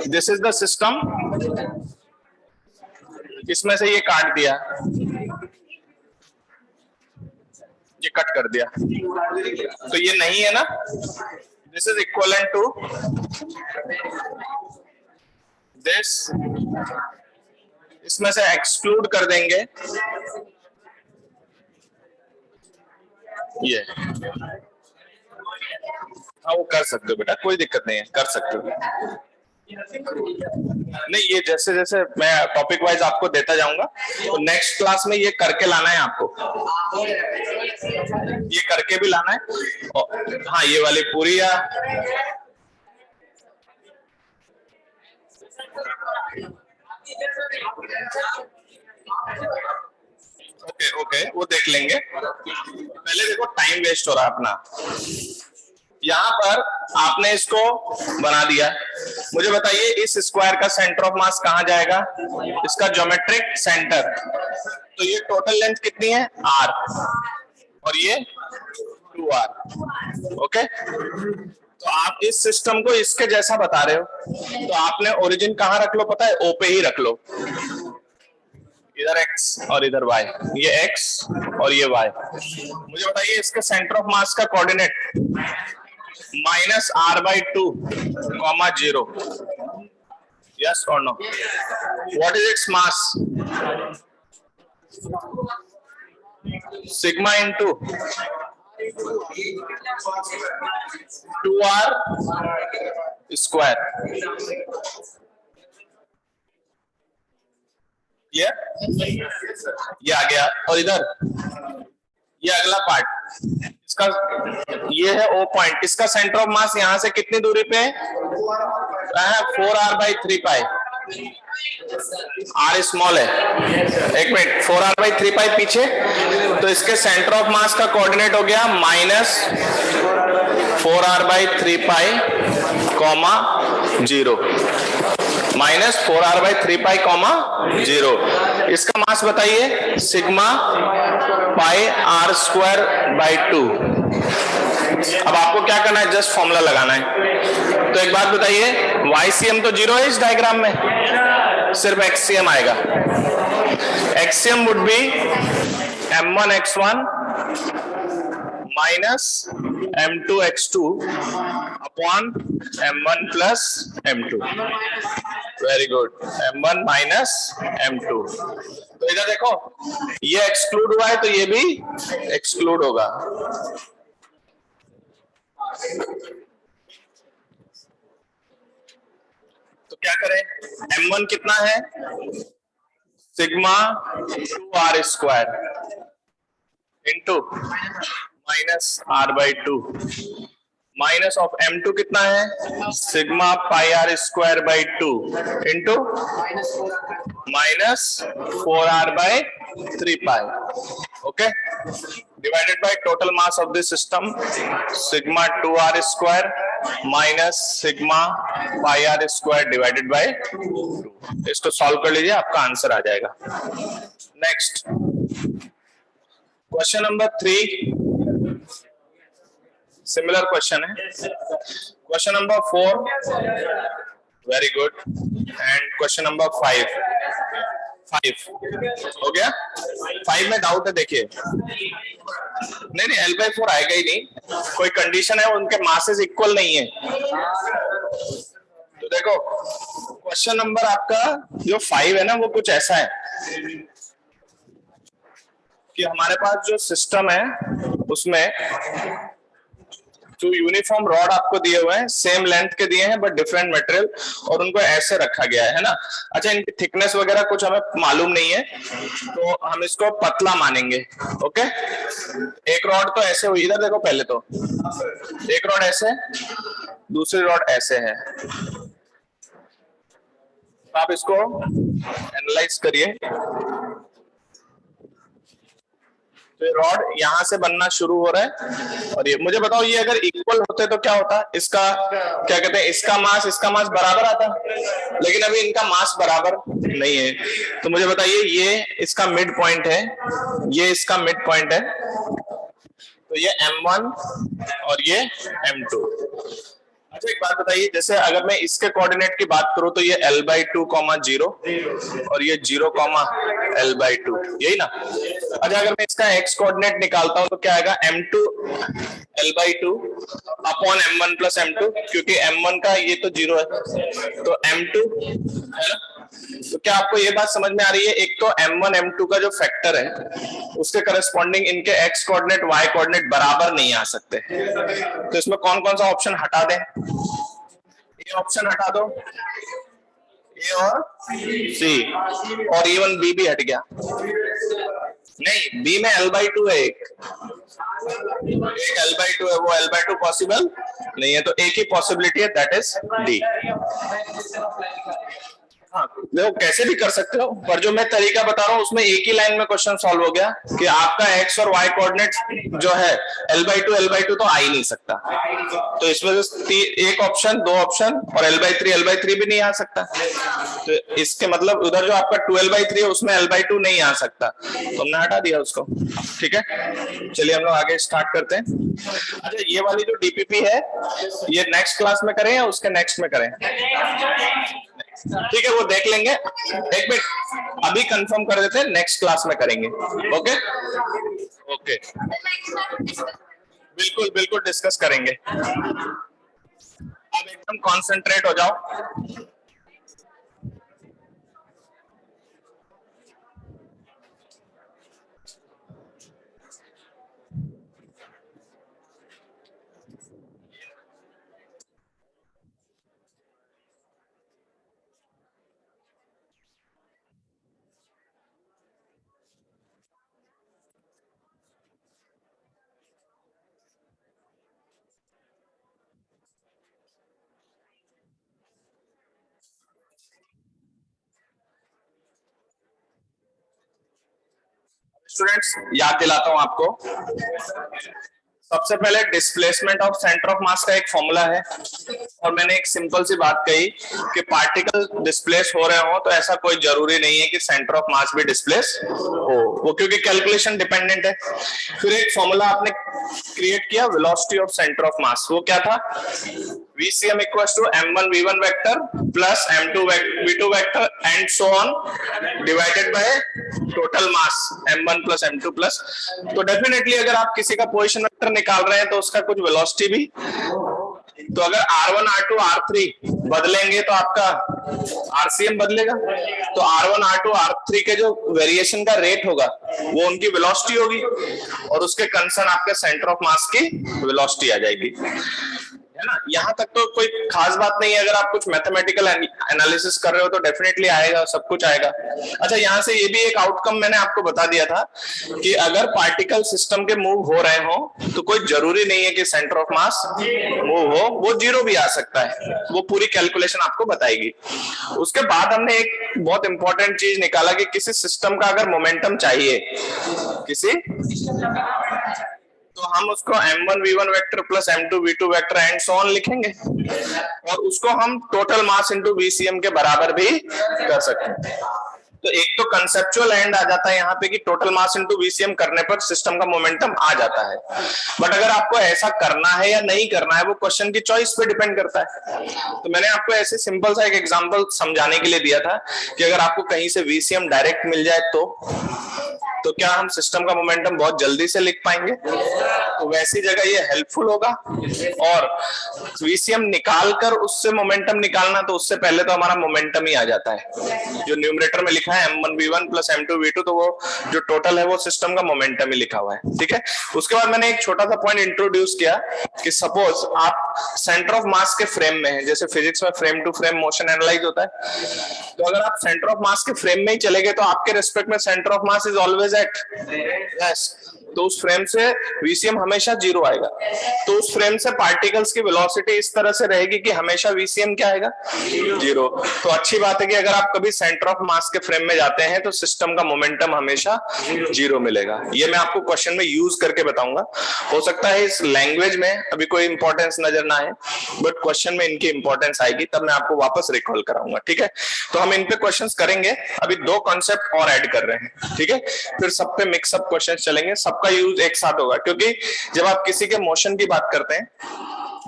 दिस इज द सिस्टम, इसमें से ये काट दिया, ये कट कर दिया, तो ये नहीं है ना, this is equivalent to this, इसमें से एक्सक्लूड कर देंगे ये। हाँ वो कर सकते हो बेटा, कोई दिक्कत नहीं है, कर सकते हो। नहीं ये जैसे जैसे मैं टॉपिक वाइज आपको देता जाऊंगा, तो नेक्स्ट क्लास में ये करके लाना है आपको, ये करके भी लाना है। और हाँ ये वाली पूरी या ओके ओके वो देख लेंगे, पहले देखो टाइम वेस्ट हो रहा है अपना। यहां पर आपने इसको बना दिया, मुझे बताइए इस स्क्वायर का सेंटर ऑफ मास कहां जाएगा? इसका ज्योमेट्रिक सेंटर, तो ये टोटल लेंथ कितनी है? r, और ये 2r, ओके। तो आप इस सिस्टम को इसके जैसा बता रहे हो, तो आपने ओरिजिन कहां रख लो पता है? O पे ही रख लो, इधर x और इधर y, ये x और ये y। मुझे बताइए इसका सेंटर ऑफ मास का coordinate -r/2, 0, yes or no? What is its mass? Sigma into 2r square, ये आ गया, और इधर ये अगला पार्ट, इसका ये है O पॉइंट, इसका सेंटर ऑफ मास यहां से कितनी दूरी पे है? 4r/3π, r स्मॉल है, एक मिनट, 4r/3π पीछे, तो इसके सेंटर ऑफ मास का कोऑर्डिनेट हो गया -4r/3π, 0, -4r/3π, 0। इसका मास बताइए, सिग्मा पाई r²/2। अब आपको क्या करना है? जस्ट फॉर्मूला लगाना है। तो एक बात बताइए, YCM तो 0 है इस डायग्राम में, सिर्फ XCM आएगा। XCM would be m1x1 minus m2x2 upon m1 plus m2। Very good, m1 minus m2। तो इधर देखो, ये एक्सक्लूड हुआ है तो ये भी एक्सक्लूड होगा। तो क्या करें? m1 कितना है? Sigma 2r² into -r/2 minus of m2 कितना है? Sigma pi r²/2 into -4r/3π, okay, divided by total mass of this system, sigma 2r² minus sigma pi r² divided by 2। इसको सॉल्व कर लीजिए, आपका आंसर आ जाएगा। Next question number 3, similar question है। Question number 4, very good, and question number 5 हो गया। 5 में डाउट है, देखिए, नहीं L/4 आएगा ही नहीं, कोई कंडीशन है, उनके मासेस इक्वल नहीं है। तो देखो क्वेश्चन नंबर आपका जो 5 है ना, वो कुछ ऐसा है कि हमारे पास जो सिस्टम है उसमें जो यूनिफॉर्म रॉड आपको दिए हुए हैं, सेम लेंथ के दिए हैं बट डिफरेंट मटेरियल, और उनको ऐसे रखा गया है ना। अच्छा, इनकी थिकनेस वगैरह कुछ हमें मालूम नहीं है, तो हम इसको पतला मानेंगे, ओके। एक रॉड तो ऐसे हुई, इधर देखो, पहले तो एक रॉड ऐसे, दूसरी रॉड ऐसे है। आप इसको एनालाइज करिए। तो ये रॉड यहां से बनना शुरू हो रहा है, और ये मुझे बताओ, ये अगर इक्वल होते तो क्या होता? इसका क्या कहते हैं, इसका मास बराबर आता, लेकिन अभी इनका मास बराबर नहीं है। तो मुझे बताइए, ये इसका मिड पॉइंट है, ये इसका मिड पॉइंट है, तो ये M1 और ये M2। अच्छा एक बात बताइए, जैसे अगर मैं इसके कोऑर्डिनेट की बात करूं तो ये L/2, 0 और ये 0, L/2, यही ना। अच्छा अगर मैं इसका x कोऑर्डिनेट निकालता हूं तो क्या आएगा, M2 L/2 upon M1 plus M2, क्योंकि M1 का ये तो 0 है तो M2 है ना। तो क्या आपको ये बात समझ में आ रही है, एक तो M1 M2 का जो फैक्टर है उसके करस्पॉन्डिंग इनके x कोऑर्डिनेट y कोऑर्डिनेट बराबर नहीं आ सकते। तो इसमें कौन कौन सा ऑप्शन हटा दें, ये ऑप्शन हटा दो, ए और सी, और इवन बी भी हट गया। नहीं, बी में L/2 है, एक L/2 है, वो L/2 पॉसिबल नहीं है, तो एक ही पॉसिबिलिटी है, दैट इज डी। हाँ देखो कैसे भी कर सकते हो, पर जो मैं तरीका बता रहा हूँ उसमें एक ही लाइन में क्वेश्चन सॉल्व हो गया कि आपका x और y कोऑर्डिनेट जो है L/2 तो आ ही नहीं सकता, तो इसमें से एक ऑप्शन, दो ऑप्शन और L/3 भी नहीं आ सकता। तो इसके मतलब उधर जो आपका 2L/3 है उसमें L/2 नहीं आ सकता, तो हमने हटा दिया उसको। ठीक है, चलिए हम लोग आगे स्टार्ट करते हैं। अच्छा ये वाली जो डीपीपी है ये नेक्स्ट क्लास में करें या उसके नेक्स्ट में करें? ठीक है वो देख लेंगे, एक मिनट अभी कंफर्म कर देते हैं, नेक्स्ट क्लास में करेंगे। ओके ओके, बिल्कुल बिल्कुल डिस्कस करेंगे। अब एकदम कॉन्सेंट्रेट हो जाओ। स्टूडेंट्स याद दिलाता हूं आपको, सबसे पहले displacement of centre of mass का एक फॉर्मूला है, और मैंने एक सिंपल सी बात कही कि पार्टिकल डिस्प्लेस हो रहे हो तो ऐसा कोई जरूरी नहीं है कि सेंटर ऑफ मास भी डिस्प्लेस हो, वो क्योंकि कैलकुलेशन डिपेंडेंट है। फिर एक फॉर्मूला आपने क्रिएट किया velocity of centre of mass, वो क्या था, VCM equals to M1 V1 vector plus M2 V2 vector and so on divided by total mass M1 plus M2 plus. तो डेफिनेटली अगर आप किसी का पोजीशन वेक्टर निकाल रहे हैं तो उसका कुछ वेलोसिटी भी, तो अगर R1 R2 R3 बदलेंगे तो आपका RCM बदलेगा, तो R1 R2 R3 के जो वेरिएशन का रेट होगा वो उनकी वेलोसिटी होगी, और उसके कंसर्न आपके सेंटर ऑफ मास की वेलोसिटी आ जाएगी, है ना। यहाँ तक तो कोई खास बात नहीं है, अगर आप कुछ मैथमेटिकल एनालिसिस कर रहे हो तो डेफिनेटली आएगा, सब कुछ आएगा। अच्छा यहाँ से ये भी एक आउटकम मैंने आपको बता दिया था कि अगर पार्टिकल सिस्टम के मूव हो रहे हो तो कोई जरूरी नहीं है कि सेंटर ऑफ मास मूव हो, वो जीरो भी आ सकता है, वो पूरी कैलकुलेशन आपको बताएगी। उसके बाद हमने एक बहुत इंपॉर्टेंट चीज निकाला कि किसी सिस्टम का अगर मोमेंटम चाहिए किसी, तो हम उसको M1 V1 vector plus M2 V2 vector and so on लिखेंगे, और उसको हम टोटल मास इनटू VCM के बराबर भी कर सकते हैं। तो एक तो कंसेप्चुअल एंड आ जाता है यहाँ पे कि टोटल मास इनटू VCM करने पर सिस्टम का मोमेंटम आ जाता है, बट अगर आपको ऐसा करना है या नहीं करना है वो क्वेश्चन की चॉइस पे डिपेंड करता है। तो मैंने आपको ऐसे सिंपल सा एक एग्जांपल समझाने के लिए दिया था कि अगर आपको कहीं से VCM डायरेक्ट मिल जाए तो क्या हम सिस्टम का मोमेंटम बहुत जल्दी से लिख पाएंगे, तो वैसी जगह ये हेल्पफुल होगा। और VCM निकालकर उससे मोमेंटम निकालना, तो उससे पहले तो हमारा मोमेंटम ही आ जाता है, जो न्यूमरेटर में लिखा है M1 V1 plus M2 V2, तो वो जो टोटल है वो सिस्टम का मोमेंटम ही लिखा हुआ है। ठीक है, उसके बाद मैंने एक छोटा सा पॉइंट इंट्रोड्यूस किया कि सपोज आप सेंटर ऑफ मास के फ्रेम में है, जैसे फिजिक्स में frame to frame motion analyse होता है, तो अगर आप सेंटर ऑफ मास के फ्रेम में ही चले गए तो आपके रेस्पेक्ट में centre of mass is always at yes, तो उस फ्रेम से VCM हमेशा जीरो आएगा। तो उस फ्रेम से पार्टिकल्स की वेलोसिटी इस तरह से रहेगी कि हमेशा VCM क्या आएगा, जीरो। तो अच्छी बात है कि अगर आप कभी सेंटर ऑफ मास के फ्रेम में जाते हैं तो सिस्टम का मोमेंटम हमेशा जीरो मिलेगा। ये मैं आपको क्वेश्चन में यूज करके बताऊंगा, हो सकता है इस लैंग्वेज में अभी कोई इंपॉर्टेंस नजर ना आए, बट क्वेश्चन में इनकी इंपॉर्टेंस आएगी, तब मैं आपको वापस रिकॉल कराऊंगा। ठीक है, तो हम इन पे क्वेश्चंस करेंगे, अभी दो कॉन्सेप्ट और ऐड कर रहे हैं। ठीक है, फिर सब पे मिक्सअप क्वेश्चंस चलेंगे, सब सबका यूज एक साथ होगा, क्योंकि जब आप किसी के मोशन की बात करते हैं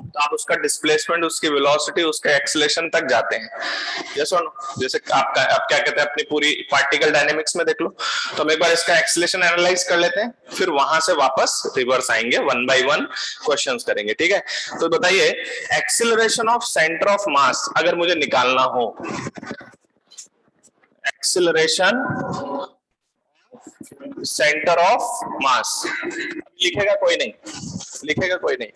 तो आप उसका डिस्प्लेसमेंट, उसकी वेलोसिटी, उसके एक्सेलरेशन तक जाते हैं। जैसे आप क्या कहते हैं, अपनी पूरी पार्टिकल डायनेमिक्स में देख लो। तो हम एक बार इसका एक्सेलरेशन एनालाइज कर लेते हैं, फिर वहां से वापस रिवर्स आएंगे, वन बाय वन क्वेश्चंस करेंगे, ठीक है। तो बताइए, एक्सेलरेशन ऑफ सेंटर ऑफ मास अगर मुझे निकालना हो, एक्सेलरेशन सेंटर ऑफ मास, लिखेगा कोई नहीं, लिखेगा कोई नहीं,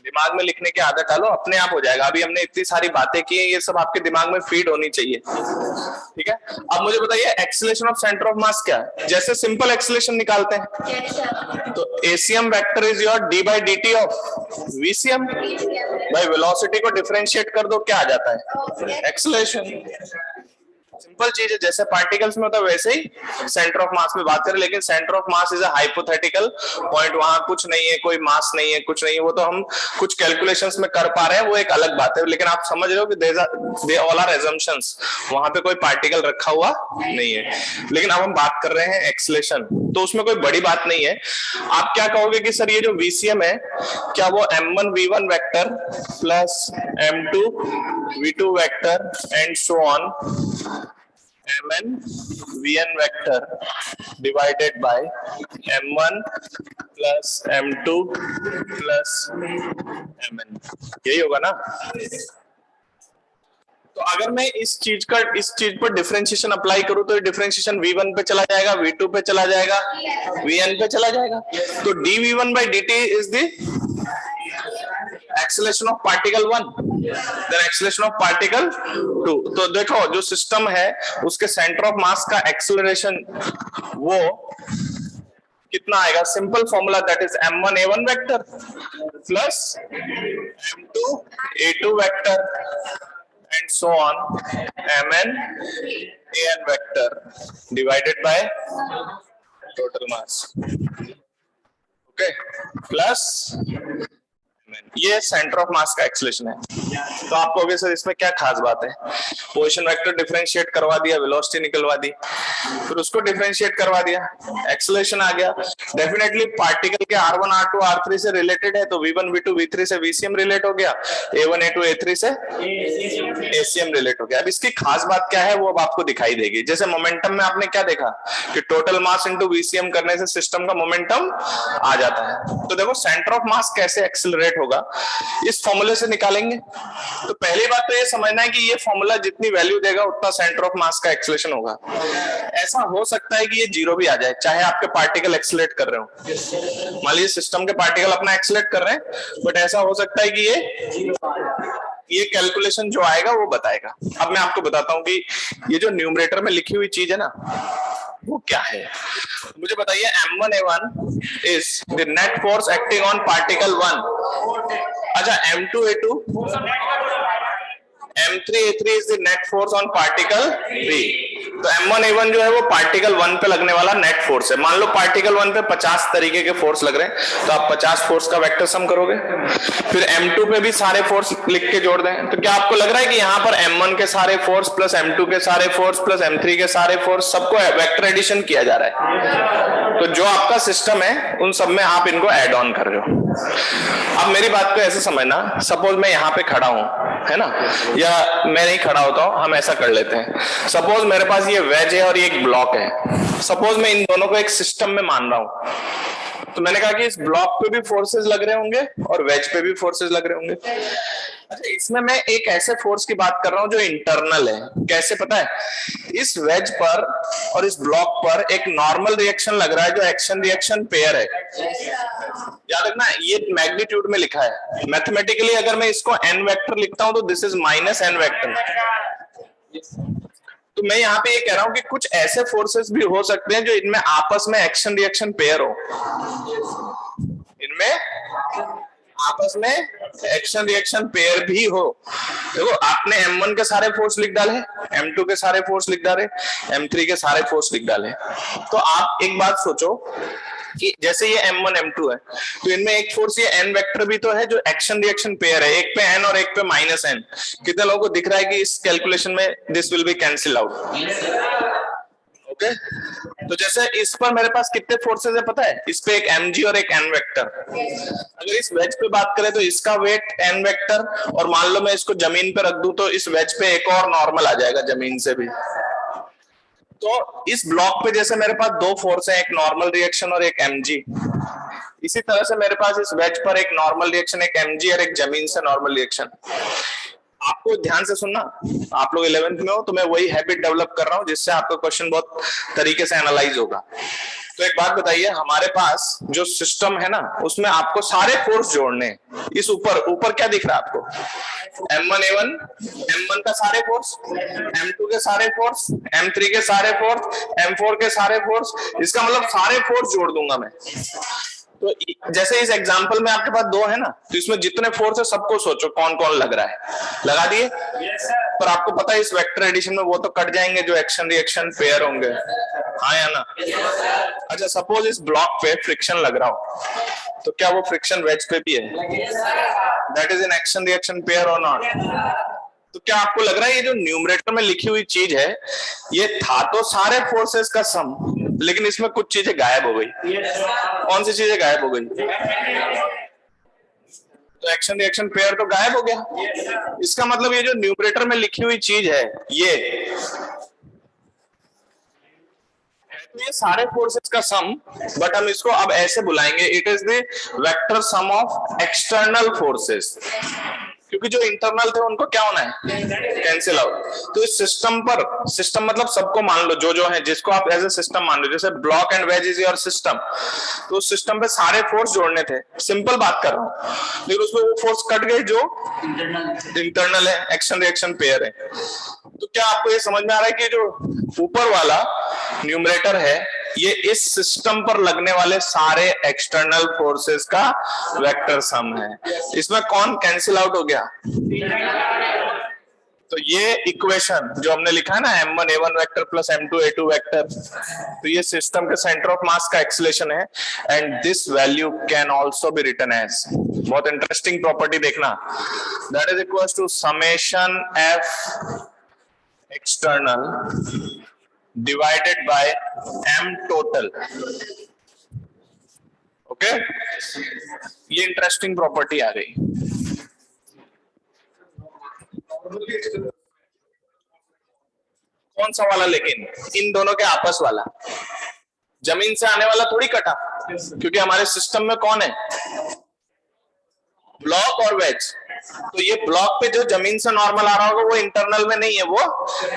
दिमाग में लिखने की आदत डालो, अपने आप हो जाएगा। अभी हमने इतनी सारी बातें की हैं, ये सब आपके दिमाग में फीड होनी चाहिए, ठीक है। अब मुझे बताइए एक्सेलरेशन ऑफ सेंटर ऑफ मास क्या है। जैसे सिंपल एक्सेलरेशन निकालते हैं, तो ACM vector is your D by D T of VCM. भाई वेलोसिटी को डिफरेंशिएट कर दो, क्या आ जाता है, एक्सेलरेशन। सिंपल चीज है, जैसे पार्टिकल्स में होता है वैसे ही सेंटर ऑफ मास में बात करें, लेकिन centre of mass is a hypothetical point, वहां कुछ नहीं है, कोई मास नहीं है, कुछ नहीं है, वो तो हम कुछ कैलकुलेशंस में कर पा रहे हैं, वो एक अलग बात है। लेकिन आप समझ रहे हो कि दे ऑल आर assumptions, वहां पे कोई पार्टिकल रखा हुआ नहीं है। लेकिन अब हम बात कर रहे हैं एक्सेलरेशन, तो उसमें कोई बड़ी बात नहीं है। आप क्या कहोगे कि सर ये जो वीसीएम है, क्या वो m1 v1 vector plus m2 v2 vector and so on mn vn vector divided by m1 plus m2 plus mn, यही होगा ना। तो अगर मैं इस चीज पर डिफरेंशिएशन अप्लाई करूं तो डिफरेंशिएशन v1 पे चला जाएगा, v2 पे चला जाएगा, vn पे चला जाएगा। तो dv1 by dt is the acceleration of particle 1, then acceleration of particle 2। तो देखो जो सिस्टम है उसके सेंटर ऑफ मास का एक्सेलरेशन वो कितना आएगा, simple formula, that is m1 a1 vector plus m2 a2 vector and so on mn an vector divided by total mass, okay, plus ये सेंटर ऑफ मास का acceleration है। तो आप कहोगे सर इसमें क्या खास बात है, पोजीशन वेक्टर डिफरेंशिएट करवा दिया, वेलोसिटी निकलवा दी, फिर उसको डिफरेंशिएट करवा दिया, एक्सेलरेशन आ गया। डेफिनेटली पार्टिकल के r1 r2 r3 से रिलेटेड है, तो v1 v2 v3 से vcm रिलेट हो गया, a1 a2 a3 से acm रिलेट हो गया। अब इसकी खास बात क्या है वो अब आपको दिखाई देगी। जैसे मोमेंटम में आपने क्या देखा कि टोटल मास इनटू वीसीएम करने से सिस्टम का मोमेंटम आ जाता है। तो देखो सेंटर ऑफ मास कैसे एक्सेलरेट होगा इस फॉर्मूले से निकालेंगे। तो पहली बात तो ये समझना है कि ये फॉर्मूला जितनी वैल्यू देगा उतना सेंटर ऑफ मास का एक्सेलरेशन होगा। ऐसा हो सकता है कि ये जीरो भी आ जाए, चाहे आपके पार्टिकल एक्सेलरेट कर रहे हो। मान लीजिए सिस्टम के पार्टिकल अपना एक्सेलरेट कर रहे हैं, बट ऐसा हो सकता है कि ये कैलकुलेशन जो आएगा वो बताएगा। अब मैं आपको बताता हूं कि ये जो न्यूमरेटर में लिखी हुई चीज है ना वो क्या है। मुझे बताइए m1 a1 is the net force acting on particle 1। अच्छा m2 a2, m3 a3 is the net force on particle 3। तो m1 a1 जो है वो पार्टिकल 1 पे लगने वाला नेट फोर्स है। मान लो पार्टिकल 1 पे 50 तरीके के फोर्स लग रहे हैं, तो आप 50 फोर्स का वेक्टर सम करोगे, फिर m2 पे भी सारे फोर्स लिख के जोड़ दें। तो क्या आपको लग रहा है कि यहाँ पर m1 के सारे फोर्स प्लस m2 के सारे फोर्स प्लस m3 के सारे फोर्स सबको वेक्टर एडिशन किया जा रहा है? तो जो आपका सिस्टम है उन सब में आप इनको एड ऑन कर रहे हो। अब मेरी बात को ऐसे समझना, सपोज मैं यहाँ पे खड़ा हूं, है ना, या मैं नहीं खड़ा होता हूं, हम ऐसा कर लेते हैं। सपोज मेरे पास ये वेज है और ये एक ब्लॉक है। सपोज मैं इन दोनों को एक सिस्टम में मान रहा हूं, तो मैंने कहा कि इस ब्लॉक पे भी फोर्सेस लग रहे होंगे और वेज पे भी फोर्सेस लग रहे होंगे। अच्छा, इसमें मैं एक ऐसे फोर्स की बात कर रहा हूं जो इंटरनल है। कैसे पता है? इस वेज पर और इस ब्लॉक पर एक नॉर्मल रिएक्शन लग रहा है जो एक्शन रिएक्शन पेयर है। याद रखना, ये मैग्नीट्यूड में लिखा है। मैथमेटिकली अगर मैं इसको n वेक्टर लिखता हूं तो this is minus n vector. तो मैं यहाँ पे ये कह रहा हूं कि कुछ ऐसे फोर्सेस भी हो सकते हैं जो इनमें आपस में एक्शन रिएक्शन पेयर हो, इनमें आपस में एक्शन रिएक्शन पेयर भी हो। देखो आपने m1 के सारे फोर्स लिख डाले, m2 के सारे फोर्स लिख डाले, m3 के सारे फोर्स लिख डाले। तो आप एक बात सोचो कि जैसे ये m1 m2 है, तो इनमें एक फोर्स ये n वेक्टर भी तो है जो एक्शन रिएक्शन पेयर है, एक पे n और एक पे माइनस n। कितने लोगों को दिख रहा है कि इस कैलकुलेशन में this will B cancel out? Okay तो जैसे इस पर मेरे पास कितने फोर्सेस है पता है, इस पे एक mg और एक n वेक्टर। अगर इस वेज पे बात करें तो इसका वेट n वेक्टर, और मान लो मैं इसको जमीन पे रख दूं तो इस वेज पे एक और नॉर्मल आ जाएगा जमीन से भी। तो इस ब्लॉक पे जैसे मेरे पास दो फोर्स है, एक नॉर्मल रिएक्शन और एक mg, इसी तरह से मेरे पास इस वेज पर एक नॉर्मल रिएक्शन, एक mg और एक जमीन से नॉर्मल रिएक्शन। आपको ध्यान से सुनना, आप लोग 11th में हो तो मैं वही हैबिट डेवलप कर रहा हूं जिससे आपका क्वेश्चन बहुत तरीके से एनालाइज होगा। तो एक बात बताइए, हमारे पास जो सिस्टम है ना उसमें आपको सारे फोर्स जोड़ने हैं। इस ऊपर ऊपर क्या दिख रहा है आपको, M1A1, M1 का सारे फोर्स, M2 के सारे फोर्स, M3 के सारे फोर्स, M4 के सारे फोर्स, इसका मतलब सारे फोर्स जोड़ दूंगा मैं। तो जैसे इस एग्जांपल में आपके पास दो है ना, तो इसमें जितने फोर्स है सबको सोचो कौन कौन लग रहा है, लगा दिए। पर आपको पता है इस वेक्टर एडिशन में वो तो कट जाएंगे जो एक्शन रिएक्शन पेयर होंगे, हाँ या ना। अच्छा सपोज इस ब्लॉक पे फ्रिक्शन लग रहा हो तो क्या वो फ्रिक्शन वेज पे भी है, that is an action reaction pair और नॉट। तो क्या आपको लग रहा है ये जो न्यूमरेटर में लिखी हुई चीज है ये था तो सारे फोर्सेस का सम, लेकिन इसमें कुछ चीजें गायब हो गई। कौन सी चीजें गायब हो गई, तो एक्शन रिएक्शन पेयर तो गायब हो गया। इसका मतलब ये जो न्यूमरेटर में लिखी हुई चीज है ये सारे फोर्सेस का सम, बट हम इसको अब ऐसे बुलाएंगे, it is the vector sum of external forces, क्योंकि जो इंटरनल थे उनको क्या होना है, कैंसिल आउट। तो इस सिस्टम पर, सिस्टम मतलब सबको मान लो जो है जिसको आप एज ए सिस्टम मान लो, जैसे block and wedge is your system, तो उस सिस्टम पे सारे फोर्स जोड़ने थे, सिंपल बात कर रहा हूं, लेकिन उसमें वो फोर्स कट गए जो इंटरनल है, एक्शन रिएक्शन पेयर है। तो क्या आपको ये समझ में आ रहा है कि जो ऊपर वाला न्यूमरेटर है ये इस सिस्टम पर लगने वाले सारे एक्सटर्नल फोर्सेस का वेक्टर सम है, इसमें कौन कैंसिल आउट हो गया। तो ये इक्वेशन जो हमने लिखा है ना M1A1 vector plus M2A2 vector, तो ये सिस्टम के सेंटर ऑफ मास का एक्सीलरेशन है, and this value can also be written as, बहुत इंटरेस्टिंग प्रॉपर्टी देखना, that is equal to summation F external divided by M total। Okay ये interesting property आ गई। कौन सा वाला, लेकिन इन दोनों के आपस वाला, जमीन से आने वाला थोड़ी कटा, क्योंकि हमारे सिस्टम में कौन है, ब्लॉक और वेज। तो ये ब्लॉक पे जो जमीन से नॉर्मल आ रहा होगा वो इंटरनल में नहीं है, वो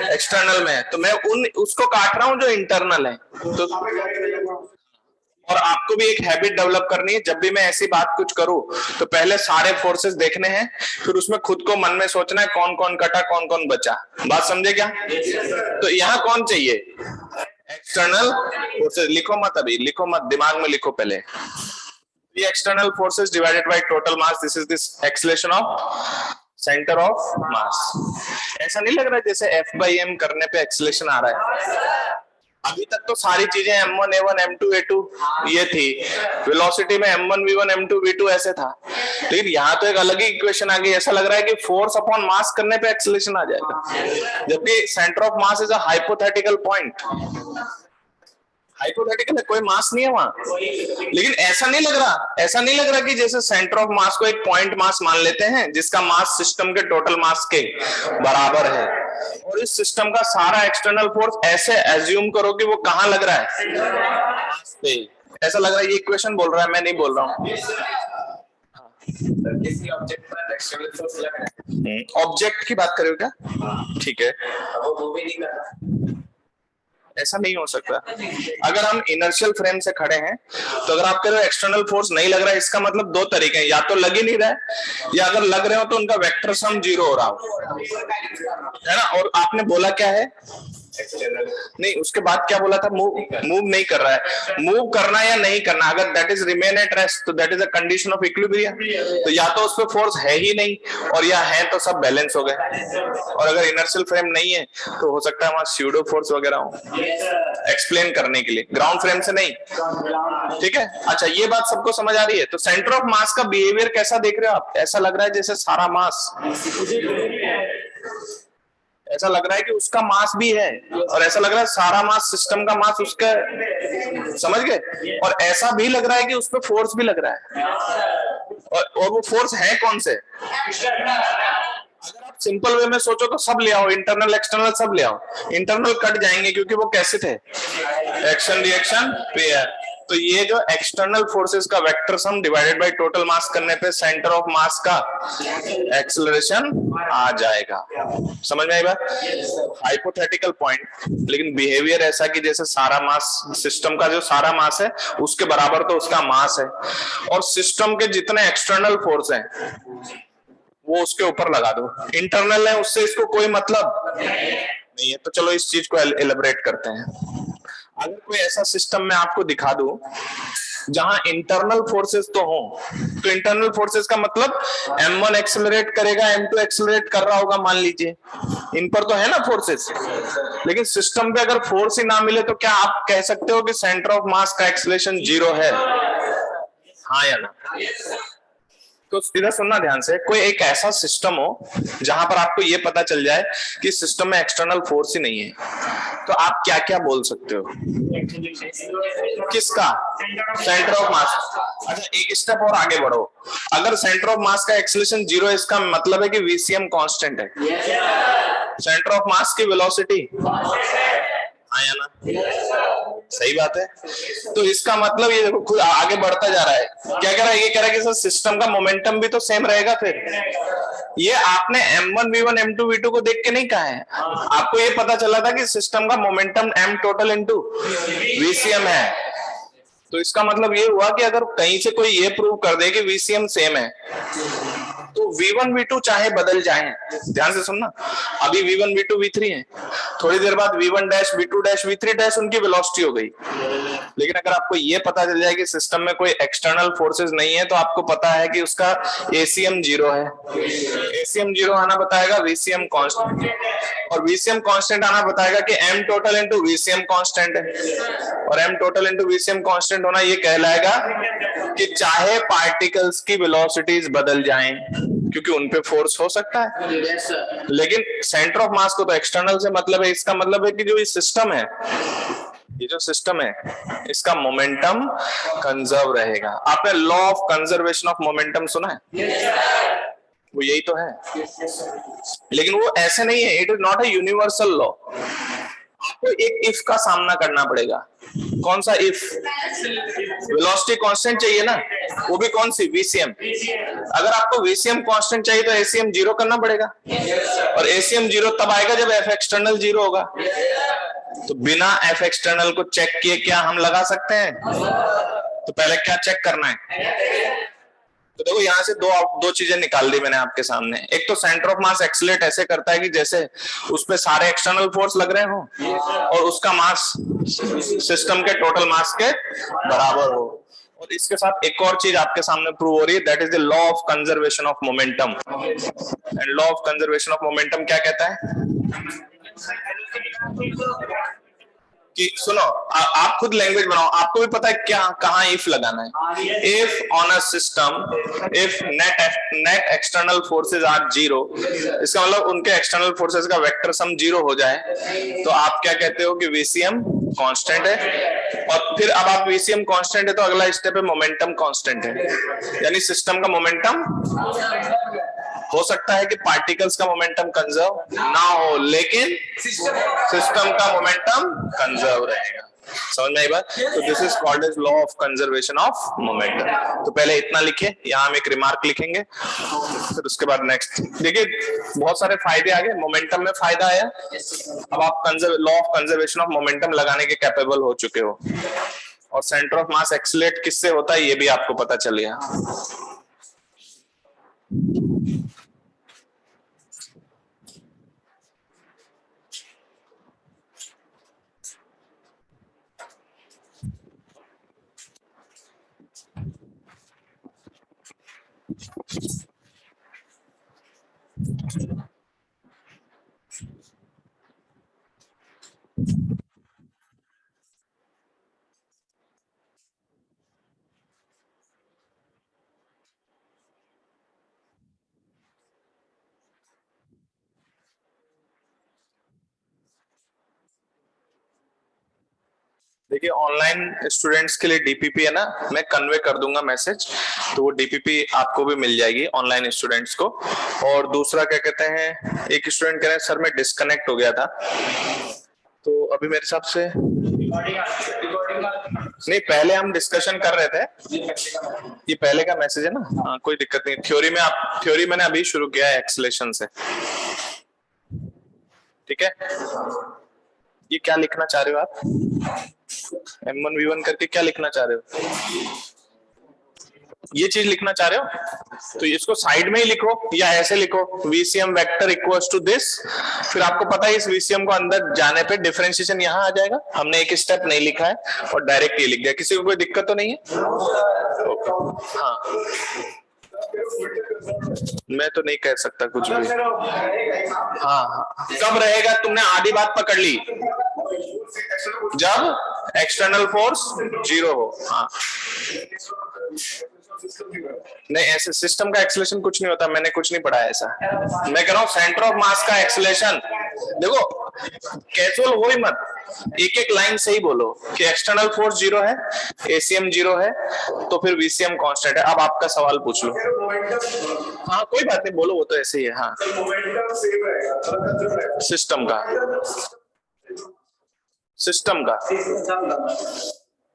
एक्सटर्नल में है, तो मैं उसको काट रहा हूं जो इंटरनल है। तो और आपको भी एक हैबिट डेवलप करनी है, जब भी मैं ऐसी बात कुछ करूं तो पहले सारे फोर्सेस देखने हैं, फिर उसमें खुद को मन में सोचना है कौन कौन कटा कौन कौन बचा। बात समझे क्या। तो यहाँ कौन चाहिए, एक्सटर्नल फोर्सेस। लिखो मत, अभी लिखो मत, दिमाग में लिखो पहले, the external forces divided by total mass, this is this acceleration of center of mass। ऐसा नहीं लग रहा है जैसे F/m करने पे एक्सीलरेशन आ रहा है। अभी तक तो सारी चीजें M1A1 M2A2 ये थी, वेलोसिटी में M1V1 M2V2 ऐसे था, लेकिन यहाँ तो एक अलग ही इक्वेशन आ गई। ऐसा लग रहा है कि फोर्स अपॉन मास करने पे एक्सीलरेशन आ जाएगा, जबकि centre of mass is a hypothetical point. Hypothetical है, कोई मास नहीं है वहां, लेकिन ऐसा नहीं लग रहा कि जैसे सेंटर ऑफ मास को एक पॉइंट मास मान लेते हैं जिसका मास सिस्टम के टोटल मास के बराबर है, और इस सिस्टम का सारा एक्सटर्नल फोर्स ऐसे एज्यूम करो कि वो कहां लग रहा है, ऐसा लग रहा है। ये इक्वेशन बोल रहा है, मैं नहीं बोल रहा हूँ। किसी ऑब्जेक्ट पर एक्सटर्नल फोर्स लग रहा है, ऑब्जेक्ट की बात करें क्या, ठीक है, वो भी नहीं कर रहा, ऐसा नहीं हो सकता। अगर हम इनर्शियल फ्रेम से खड़े हैं तो अगर आप कह रहे हो एक्सटर्नल फोर्स नहीं लग रहा है, इसका मतलब दो तरीके हैं, या तो लग ही नहीं रहा है, या अगर लग रहे हो तो उनका वेक्टर सम 0 हो रहा हो, है ना। और आपने बोला क्या है, नहीं उसके बाद क्या बोला था, मूव नहीं कर रहा है। मूव करना या नहीं करना, अगर that is remain at rest तो that is a condition of equilibrium. तो या तो उस पर फोर्स है ही नहीं, और या है तो सब बैलेंस हो गए। और अगर इनर्शियल फ्रेम नहीं है तो हो सकता है वहां स्यूडो फोर्स वगैरह हो, एक्सप्लेन करने के लिए, ग्राउंड फ्रेम से नहीं, ठीक है। अच्छा ये बात सबको समझ आ रही है। तो सेंटर ऑफ मास का बिहेवियर कैसा देख रहे हो आप, ऐसा लग रहा है जैसे सारा मास ऐसा लग रहा है कि उसका मास भी है, और ऐसा लग रहा है सारा मास सिस्टम का मास उसका, समझ गए, और ऐसा भी लग रहा है कि उस पर फोर्स भी लग रहा है, और वो फोर्स है कौन से? अगर आप सिंपल वे में सोचो तो सब ले आओ, इंटरनल एक्सटर्नल सब ले आओ, इंटरनल कट जाएंगे क्योंकि वो कैसे थे, एक्शन रिएक्शन पेयर। तो ये जो एक्सटर्नल फोर्सेस का vector some divided by total मास करने पे सेंटर ऑफ मास का एक्सेलरेशन आ जाएगा। समझ में आई बात? हाइपोथेटिकल पॉइंट, लेकिन बिहेवियर ऐसा कि जैसे सारा मास, सिस्टम का जो सारा मास है उसके बराबर तो उसका मास है, और सिस्टम के जितने एक्सटर्नल फोर्स हैं वो उसके ऊपर लगा दो, इंटरनल है उससे इसको कोई मतलब नहीं है। तो चलो इस चीज को एलिब्रेट करते हैं। अगर कोई ऐसा सिस्टम मैं आपको दिखा दूं जहां इंटरनल फोर्सेस तो हो, तो इंटरनल फोर्सेस का मतलब M1 एक्सेलरेट करेगा, M2 एक्सेलरेट कर रहा होगा मान लीजिए, इन पर तो है ना फोर्सेस, लेकिन सिस्टम पे अगर फोर्स ही ना मिले तो क्या आप कह सकते हो कि सेंटर ऑफ मास का एक्सेलरेशन 0 है? हाँ या ना? तो इधर सुनना ध्यान से, कोई एक ऐसा सिस्टम हो जहां पर आपको ये पता चल जाए कि सिस्टम में एक्सटर्नल फोर्स ही नहीं है, तो आप क्या क्या बोल सकते हो? किसका? सेंटर ऑफ मास। अच्छा एक स्टेप और आगे बढ़ो, अगर सेंटर ऑफ मास का एक्सेलरेशन 0 है, इसका मतलब है कि VCM कांस्टेंट है, सेंटर ऑफ मास की वेलोसिटी, हाँ या ना? सही बात है। तो इसका मतलब ये देखो खुद आगे बढ़ता जा रहा है, क्या कह रहा है, ये कह रहा है कि सर सिस्टम का मोमेंटम भी तो सेम रहेगा फिर। ये आपने M1 V1 M2 V2 को देख के नहीं कहा है, आपको ये पता चला था कि सिस्टम का momentum M total into VCM है। तो इसका मतलब ये हुआ कि अगर कहीं से कोई ये प्रूव कर दे कि VCM सेम है, तो V1 V2 चाहे बदल जाए, ध्यान से सुनना, अभी V1 V2 V3 है, थोड़ी देर बाद V1 dash V2 dash V3 dash उनकी वेलोसिटी हो गई, लेकिन अगर आपको ये पता चल जाए कि सिस्टम में कोई एक्सटर्नल फोर्सेस नहीं है, तो आपको पता है कि उसका ACM 0 है, ACM 0 आना बताएगा VCM कांस्टेंट, और VCM कांस्टेंट आना बताएगा कि M total into VCM constant है, और M total into VCM constant होना ये कहलाएगा कि चाहे पार्टिकल्स की वेलोसिटीज बदल जाएं, क्योंकि उनपे फोर्स हो सकता है, लेकिन सेंटर ऑफ मास को तो एक्सटर्नल से मतलब है। इसका मतलब है कि जो ये सिस्टम है, ये जो सिस्टम है, इसका मोमेंटम कंजर्व रहेगा। आपने law of conservation of momentum सुना है? वो यही तो है, लेकिन वो ऐसे नहीं है, it is not a universal law. आपको एक इफ का सामना करना पड़ेगा। कौन सा इफ? वेलोसिटी कांस्टेंट चाहिए ना, वो भी कौन सी? VCM। अगर आपको VCM कांस्टेंट चाहिए तो ACM 0 करना पड़ेगा, और ACM 0 तब आएगा जब F एक्सटर्नल 0 होगा। तो बिना F एक्सटर्नल को चेक किए क्या हम लगा सकते हैं? तो पहले क्या चेक करना है? तो देखो यहाँ से दो दो चीजें निकाल दी मैंने आपके सामने। एक तो सेंटर ऑफ मास एक्सीलरेट ऐसे करता है कि जैसे उस पे सारे एक्सटर्नल फोर्स लग रहे हो और उसका मास सिस्टम के टोटल मास के बराबर हो। और इसके साथ एक और चीज आपके सामने प्रूव हो रही है, that is the law of conservation of momentum. And law of conservation of momentum क्या कहता है कि सुनो, आप खुद लैंग्वेज बनाओ, आपको भी पता है क्या कहाँ इफ लगाना है। If on a system if net external forces are 0, इसका मतलब उनके एक्सटर्नल फोर्सेज का वेक्टर सम 0 हो जाए, तो आप क्या कहते हो कि VCM कांस्टेंट है। और फिर अब आप VCM कांस्टेंट है तो अगला स्टेप है मोमेंटम कांस्टेंट है, यानी सिस्टम का मोमेंटम हो सकता है कि पार्टिकल्स का मोमेंटम कंजर्व ना हो, लेकिन सिस्टम का मोमेंटम कंजर्व रहेगा। समझ में आई बात? तो this is called as law of conservation of momentum. तो पहले इतना लिखे, यहाँ हम एक रिमार्क लिखेंगे, फिर उसके बाद नेक्स्ट देखिए बहुत सारे फायदे आ गए, मोमेंटम में फायदा आया, अब आप law of conservation of momentum लगाने के कैपेबल हो चुके हो, और सेंटर ऑफ मास एक्सीलरेट किससे होता है ये भी आपको पता चल गया। देखिए ऑनलाइन स्टूडेंट्स के लिए डीपीपी है ना, मैं कन्वे कर दूंगा मैसेज, तो वो डीपीपी आपको भी मिल जाएगी ऑनलाइन स्टूडेंट्स को। और दूसरा क्या कहते हैं, एक स्टूडेंट कह रहे हैं सर मैं डिस्कनेक्ट हो गया था, तो अभी मेरे हिसाब से नहीं, पहले हम डिस्कशन कर रहे थे, ये पहले का मैसेज है ना। हाँ कोई दिक्कत नहीं, थ्योरी मैंने अभी शुरू किया है एक्सेलेशन से, ठीक है। ये क्या लिखना चाह रहे हो आप, M1 V1 करके क्या लिखना चाह रहे हो, ये चीज लिखना चाह रहे हो तो इसको साइड में ही लिखो या ऐसे लिखो, VCM vector equals to this, फिर आपको पता है इस VCM को अंदर जाने पे डिफरेंशिएशन यहाँ आ जाएगा। हमने एक स्टेप नहीं लिखा है और डायरेक्ट ये लिख दिया, किसी को कोई दिक्कत तो नहीं है? हाँ मैं तो नहीं कह सकता कुछ भी। हाँ कब रहेगा, तुमने आधी बात पकड़ ली, जब एक्सटर्नल फोर्स 0 हो। हाँ नहीं, ऐसे सिस्टम का एक्सेलेरेशन कुछ नहीं होता, मैंने कुछ नहीं पढ़ा है ऐसा। मैं कह रहा हूँ सेंटर ऑफ मास का एक्सेलेरेशन, देखो कैजुअल हो ही मत, एक एक लाइन से ही बोलो कि एक्सटर्नल फोर्स 0 है, ACM 0 है, तो फिर VCM कांस्टेंट है। अब आपका सवाल पूछ लो। हाँ कोई बात नहीं, बोलो, वो तो ऐसे ही है। हाँ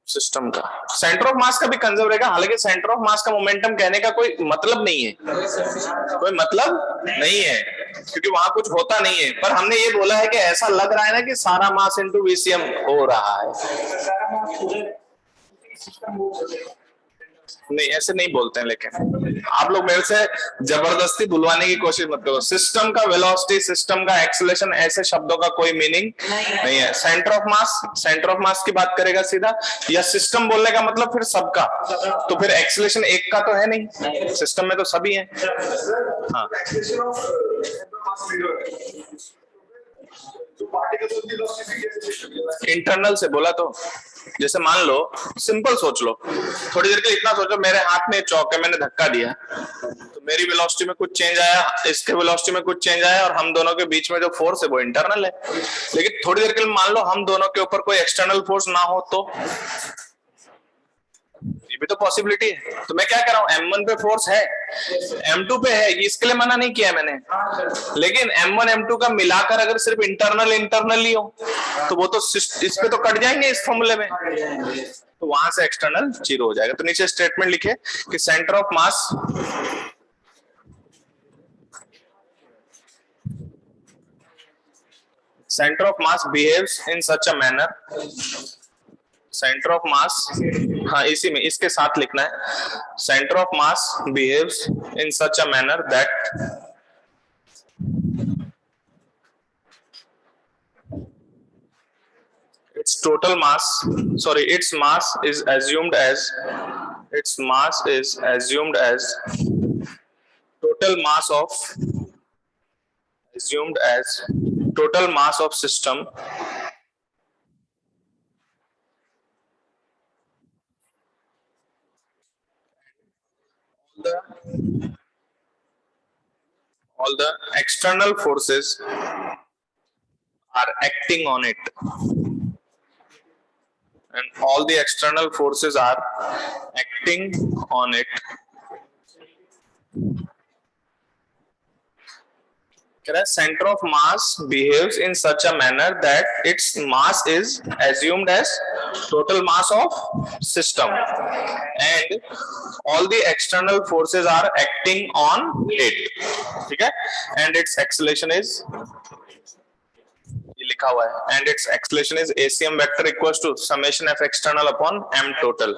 सिस्टम का सेंटर ऑफ मास का भी कंजर्व रहेगा। हालांकि सेंटर ऑफ मास का मोमेंटम कहने का कोई मतलब नहीं है, क्योंकि वहां कुछ होता नहीं है, पर हमने ये बोला है कि ऐसा लग रहा है ना कि सारा मास इनटू VCM हो रहा है। नहीं ऐसे नहीं बोलते हैं, लेकिन आप लोग मेरे से जबरदस्ती बुलवाने की कोशिश मत करो। सिस्टम का वेलोसिटी, सिस्टम का एक्सेलरेशन, ऐसे शब्दों का कोई मीनिंग नहीं है। सेंटर ऑफ मास की बात करेगा सीधा, या सिस्टम बोलने का मतलब फिर सबका, तो फिर एक्सेलरेशन एक का तो है नहीं, सिस्टम में तो सभी है। हाँ इंटरनल से बोला तो, जैसे मान लो, सिंपल सोच लो, थोड़ी देर के लिए इतना सोचो, मेरे हाथ में चौक है, मैंने धक्का दिया तो मेरी वेलोसिटी में कुछ चेंज आया, इसके वेलोसिटी में कुछ चेंज आया, और हम दोनों के बीच में जो फोर्स है वो इंटरनल है। लेकिन थोड़ी देर के लिए मान लो हम दोनों के ऊपर कोई एक्सटर्नल फोर्स ना हो, तो ये भी तो पॉसिबिलिटी है। तो मैं क्या कर रहा हूँ, M1 पे फोर्स है, M2 पे है, इसके लिए मना नहीं किया मैंने, लेकिन M1 M2 का मिलाकर अगर सिर्फ इंटरनल ही हो तो वो तो इस पे तो कट जाएंगे इस फॉर्मूले में, तो वहां से एक्सटर्नल 0 हो जाएगा। तो नीचे स्टेटमेंट लिखे कि centre of mass behaves in such a manner, centre of मास, हाँ इसी में इसके साथ लिखना है, centre of mass behaves in such a manner that its mass is assumed as total mass of system all the external forces are acting on it, and all the external forces are acting on it. Center of mass behaves in such a manner that its mass is assumed as total mass of system, and all the external forces are acting on it, okay? And its acceleration is लिखा हुआ है, and its acceleration is ACM vector equals to summation F external upon M total।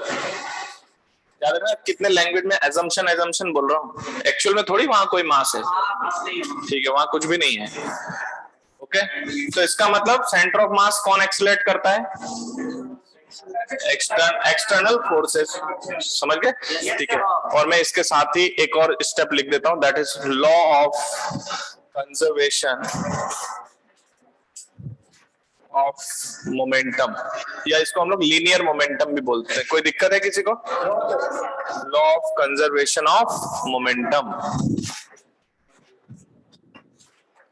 याद है ना कितने language में assumption बोल रहा हूँ, एक्चुअल में थोड़ी वहां कोई मास है, ठीक है, वहां कुछ भी नहीं है, ओके। तो इसका मतलब सेंटर ऑफ मास कौन एक्सेलरेट करता है, एक्सटर्नल फोर्सेस, समझ गए, ठीक है। और मैं इसके साथ ही एक और स्टेप लिख देता हूं, that is law of conservation of momentum, या इसको हम लोग लीनियर मोमेंटम भी बोलते हैं। कोई दिक्कत है किसी को? Law of conservation of momentum,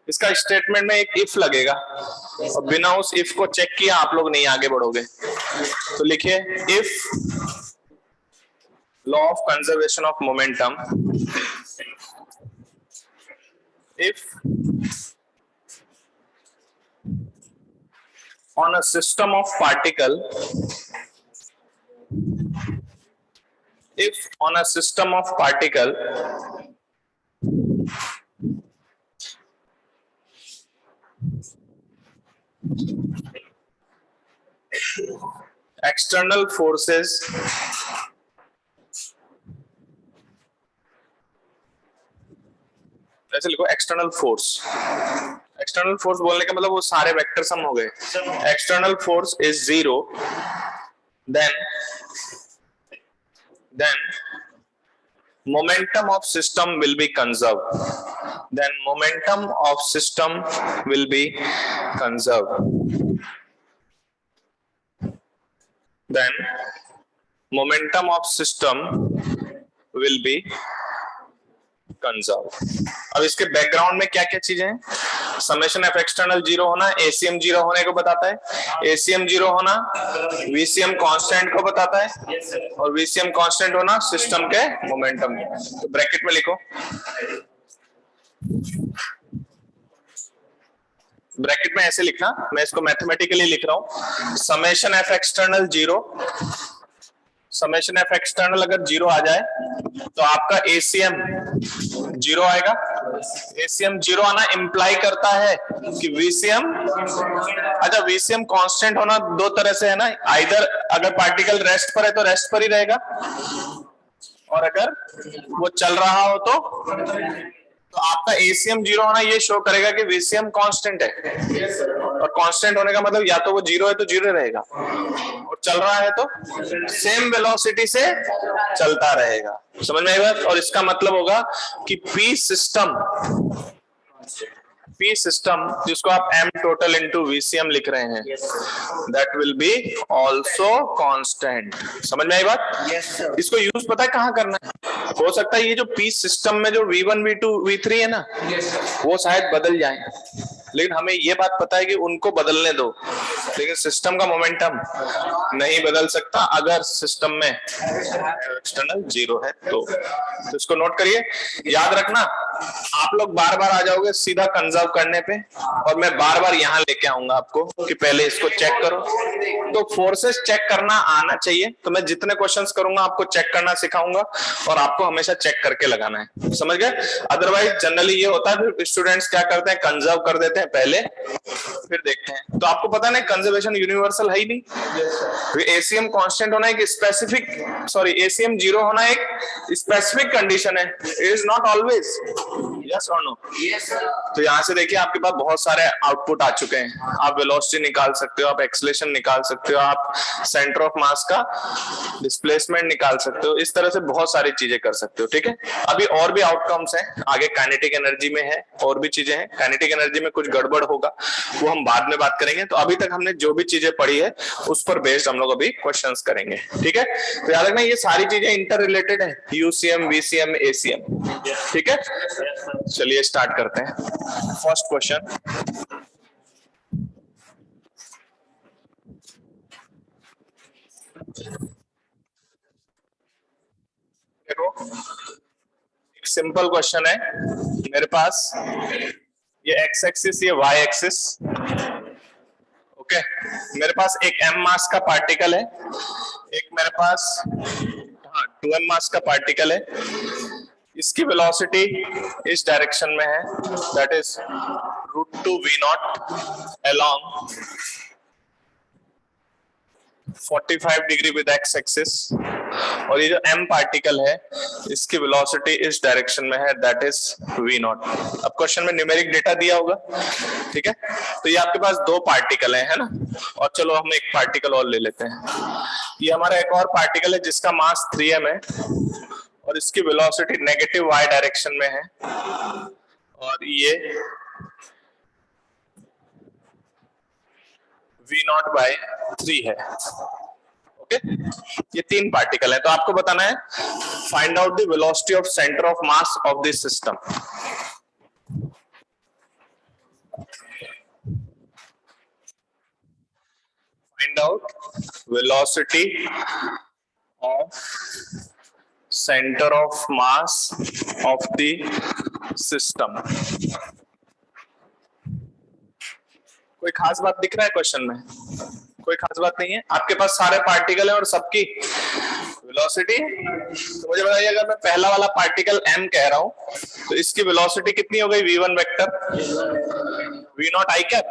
इसका स्टेटमेंट में एक इफ लगेगा और बिना उस इफ को चेक किया आप लोग नहीं आगे बढ़ोगे। तो लिखिए if law of conservation of momentum, if on a system of particle, if on a system of particle external forces ऐसे लिखो एक्सटर्नल फोर्स। एक्सटर्नल फोर्स बोलने का मतलब वो सारे वेक्टर सम हो गए। External force is 0, then momentum of system will be conserved, then momentum of system will be conserved, then momentum of system will be conserve. अब इसके बैकग्राउंड में क्या क्या चीजें हैं? समेशन ऑफ एक्सटर्नल 0 होना एसीएम 0 होने को बताता है, एसीएम 0 होना वीसीएम कांस्टेंट को बताता है, और वीसीएम कांस्टेंट होना सिस्टम के मोमेंटम। तो ब्रैकेट में लिखो, ब्रैकेट में ऐसे लिखना, मैं इसको मैथमेटिकली लिख रहा हूं, summation of external 0, summation of external अगर 0 आ जाए तो आपका एसीएम 0 आएगा। एसीएम 0 आना इंप्लाई करता है कि वीसीएम, अच्छा वीसीएम कांस्टेंट होना दो तरह से है ना, आइदर अगर पार्टिकल रेस्ट पर है तो रेस्ट पर ही रहेगा, और अगर वो चल रहा हो तो आपका एसीएम 0 होना ये शो करेगा कि वीसीएम कांस्टेंट है, और कांस्टेंट होने का मतलब या तो वो 0 है तो 0 रहेगा, और चल रहा है तो सेम वेलोसिटी से चलता रहेगा। समझ में आई बात? और इसका मतलब होगा कि पी सिस्टम जिसको आप m टोटल इंटू वीसीएम लिख रहे हैं, that will be also constant. समझ में आई बात? yes, इसको यूज पता है कहाँ करना है? हो सकता है ये जो पी सिस्टम में जो V1 V2 V3 है ना, yes, वो शायद बदल जाए, लेकिन हमें ये बात पता है कि उनको बदलने दो, लेकिन सिस्टम का मोमेंटम नहीं बदल सकता अगर सिस्टम में एक्सटर्नल 0 है तो इसको नोट करिए, याद रखना। आप लोग बार बार आ जाओगे सीधा कंजर्व करने पे, और मैं बार बार यहाँ लेके आऊंगा आपको कि पहले इसको चेक करो। तो फोर्सेस चेक करना आना चाहिए, तो मैं जितने क्वेश्चंस करूंगा आपको चेक करना सिखाऊंगा, और आपको हमेशा चेक करके लगाना है। समझ गए? अदरवाइज जनरली ये होता है फिर स्टूडेंट्स क्या करते हैं, कंजर्व कर देते हैं पहले, फिर देखते हैं। तो आपको पता नहीं कंजर्वेशन यूनिवर्सल है ही नहीं। एसीएम कांस्टेंट होना एक स्पेसिफिक, सॉरी एसीएम 0 होना एक स्पेसिफिक कंडीशन है, it is not always. Yes और नो? Yes sir. तो यहाँ से देखिए आपके पास बहुत सारे आउटपुट आ चुके हैं। आप वेलोसिटी निकाल सकते हो, आप एक्सेलरेशन निकाल सकते हो, आप सेंटर ऑफ मास का डिस्प्लेसमेंट निकाल सकते हो, इस तरह से बहुत सारी चीजें कर सकते हो। ठीक है, अभी और भी आउटकम्स हैं, आगे काइनेटिक एनर्जी में है, और भी चीजें हैं। काइनेटिक एनर्जी में कुछ गड़बड़ होगा, वो हम बाद में बात करेंगे। तो अभी तक हमने जो भी चीजें पढ़ी है उस पर बेस्ड हम लोग अभी क्वेश्चंस करेंगे। ठीक है, तो याद रखना ये सारी चीजें इंटर रिलेटेड है, यूसीएम, वीसीएम, एसीएम। ठीक है, चलिए स्टार्ट करते हैं। फर्स्ट क्वेश्चन, देखो एक सिंपल क्वेश्चन है मेरे पास, ये एक्स एक्सिस, ये वाई एक्सिस। ओके, मेरे पास एक m मास का पार्टिकल है, एक मेरे पास 2m मास का पार्टिकल है। इसकी वेलोसिटी इस डायरेक्शन में है, that is √2v0 along 45 degree with x axis, और ये जो m पार्टिकल है इसकी वेलोसिटी इस डायरेक्शन में है, दैट इज v0। अब क्वेश्चन में न्यूमेरिक डेटा दिया होगा। ठीक है, तो ये आपके पास दो पार्टिकल है ना, और चलो हम एक पार्टिकल और ले लेते हैं। ये हमारा एक और पार्टिकल है जिसका मास 3m है, और इसकी वेलोसिटी नेगेटिव y डायरेक्शन में है, और ये v0/3 है। ओके, ये तीन पार्टिकल है। तो आपको बताना है find out the velocity of centre of mass of this system. about velocity of center of mass of the system. कोई खास बात दिख रहा है क्वेश्चन में? कोई खास बात नहीं है? आपके पास सारे पार्टिकल है और सबकी वेलोसिटी, तो मुझे बताइए अगर मैं पहला वाला पार्टिकल m कह रहा हूं तो इसकी वेलोसिटी कितनी हो गई v1 vector v naught i cap.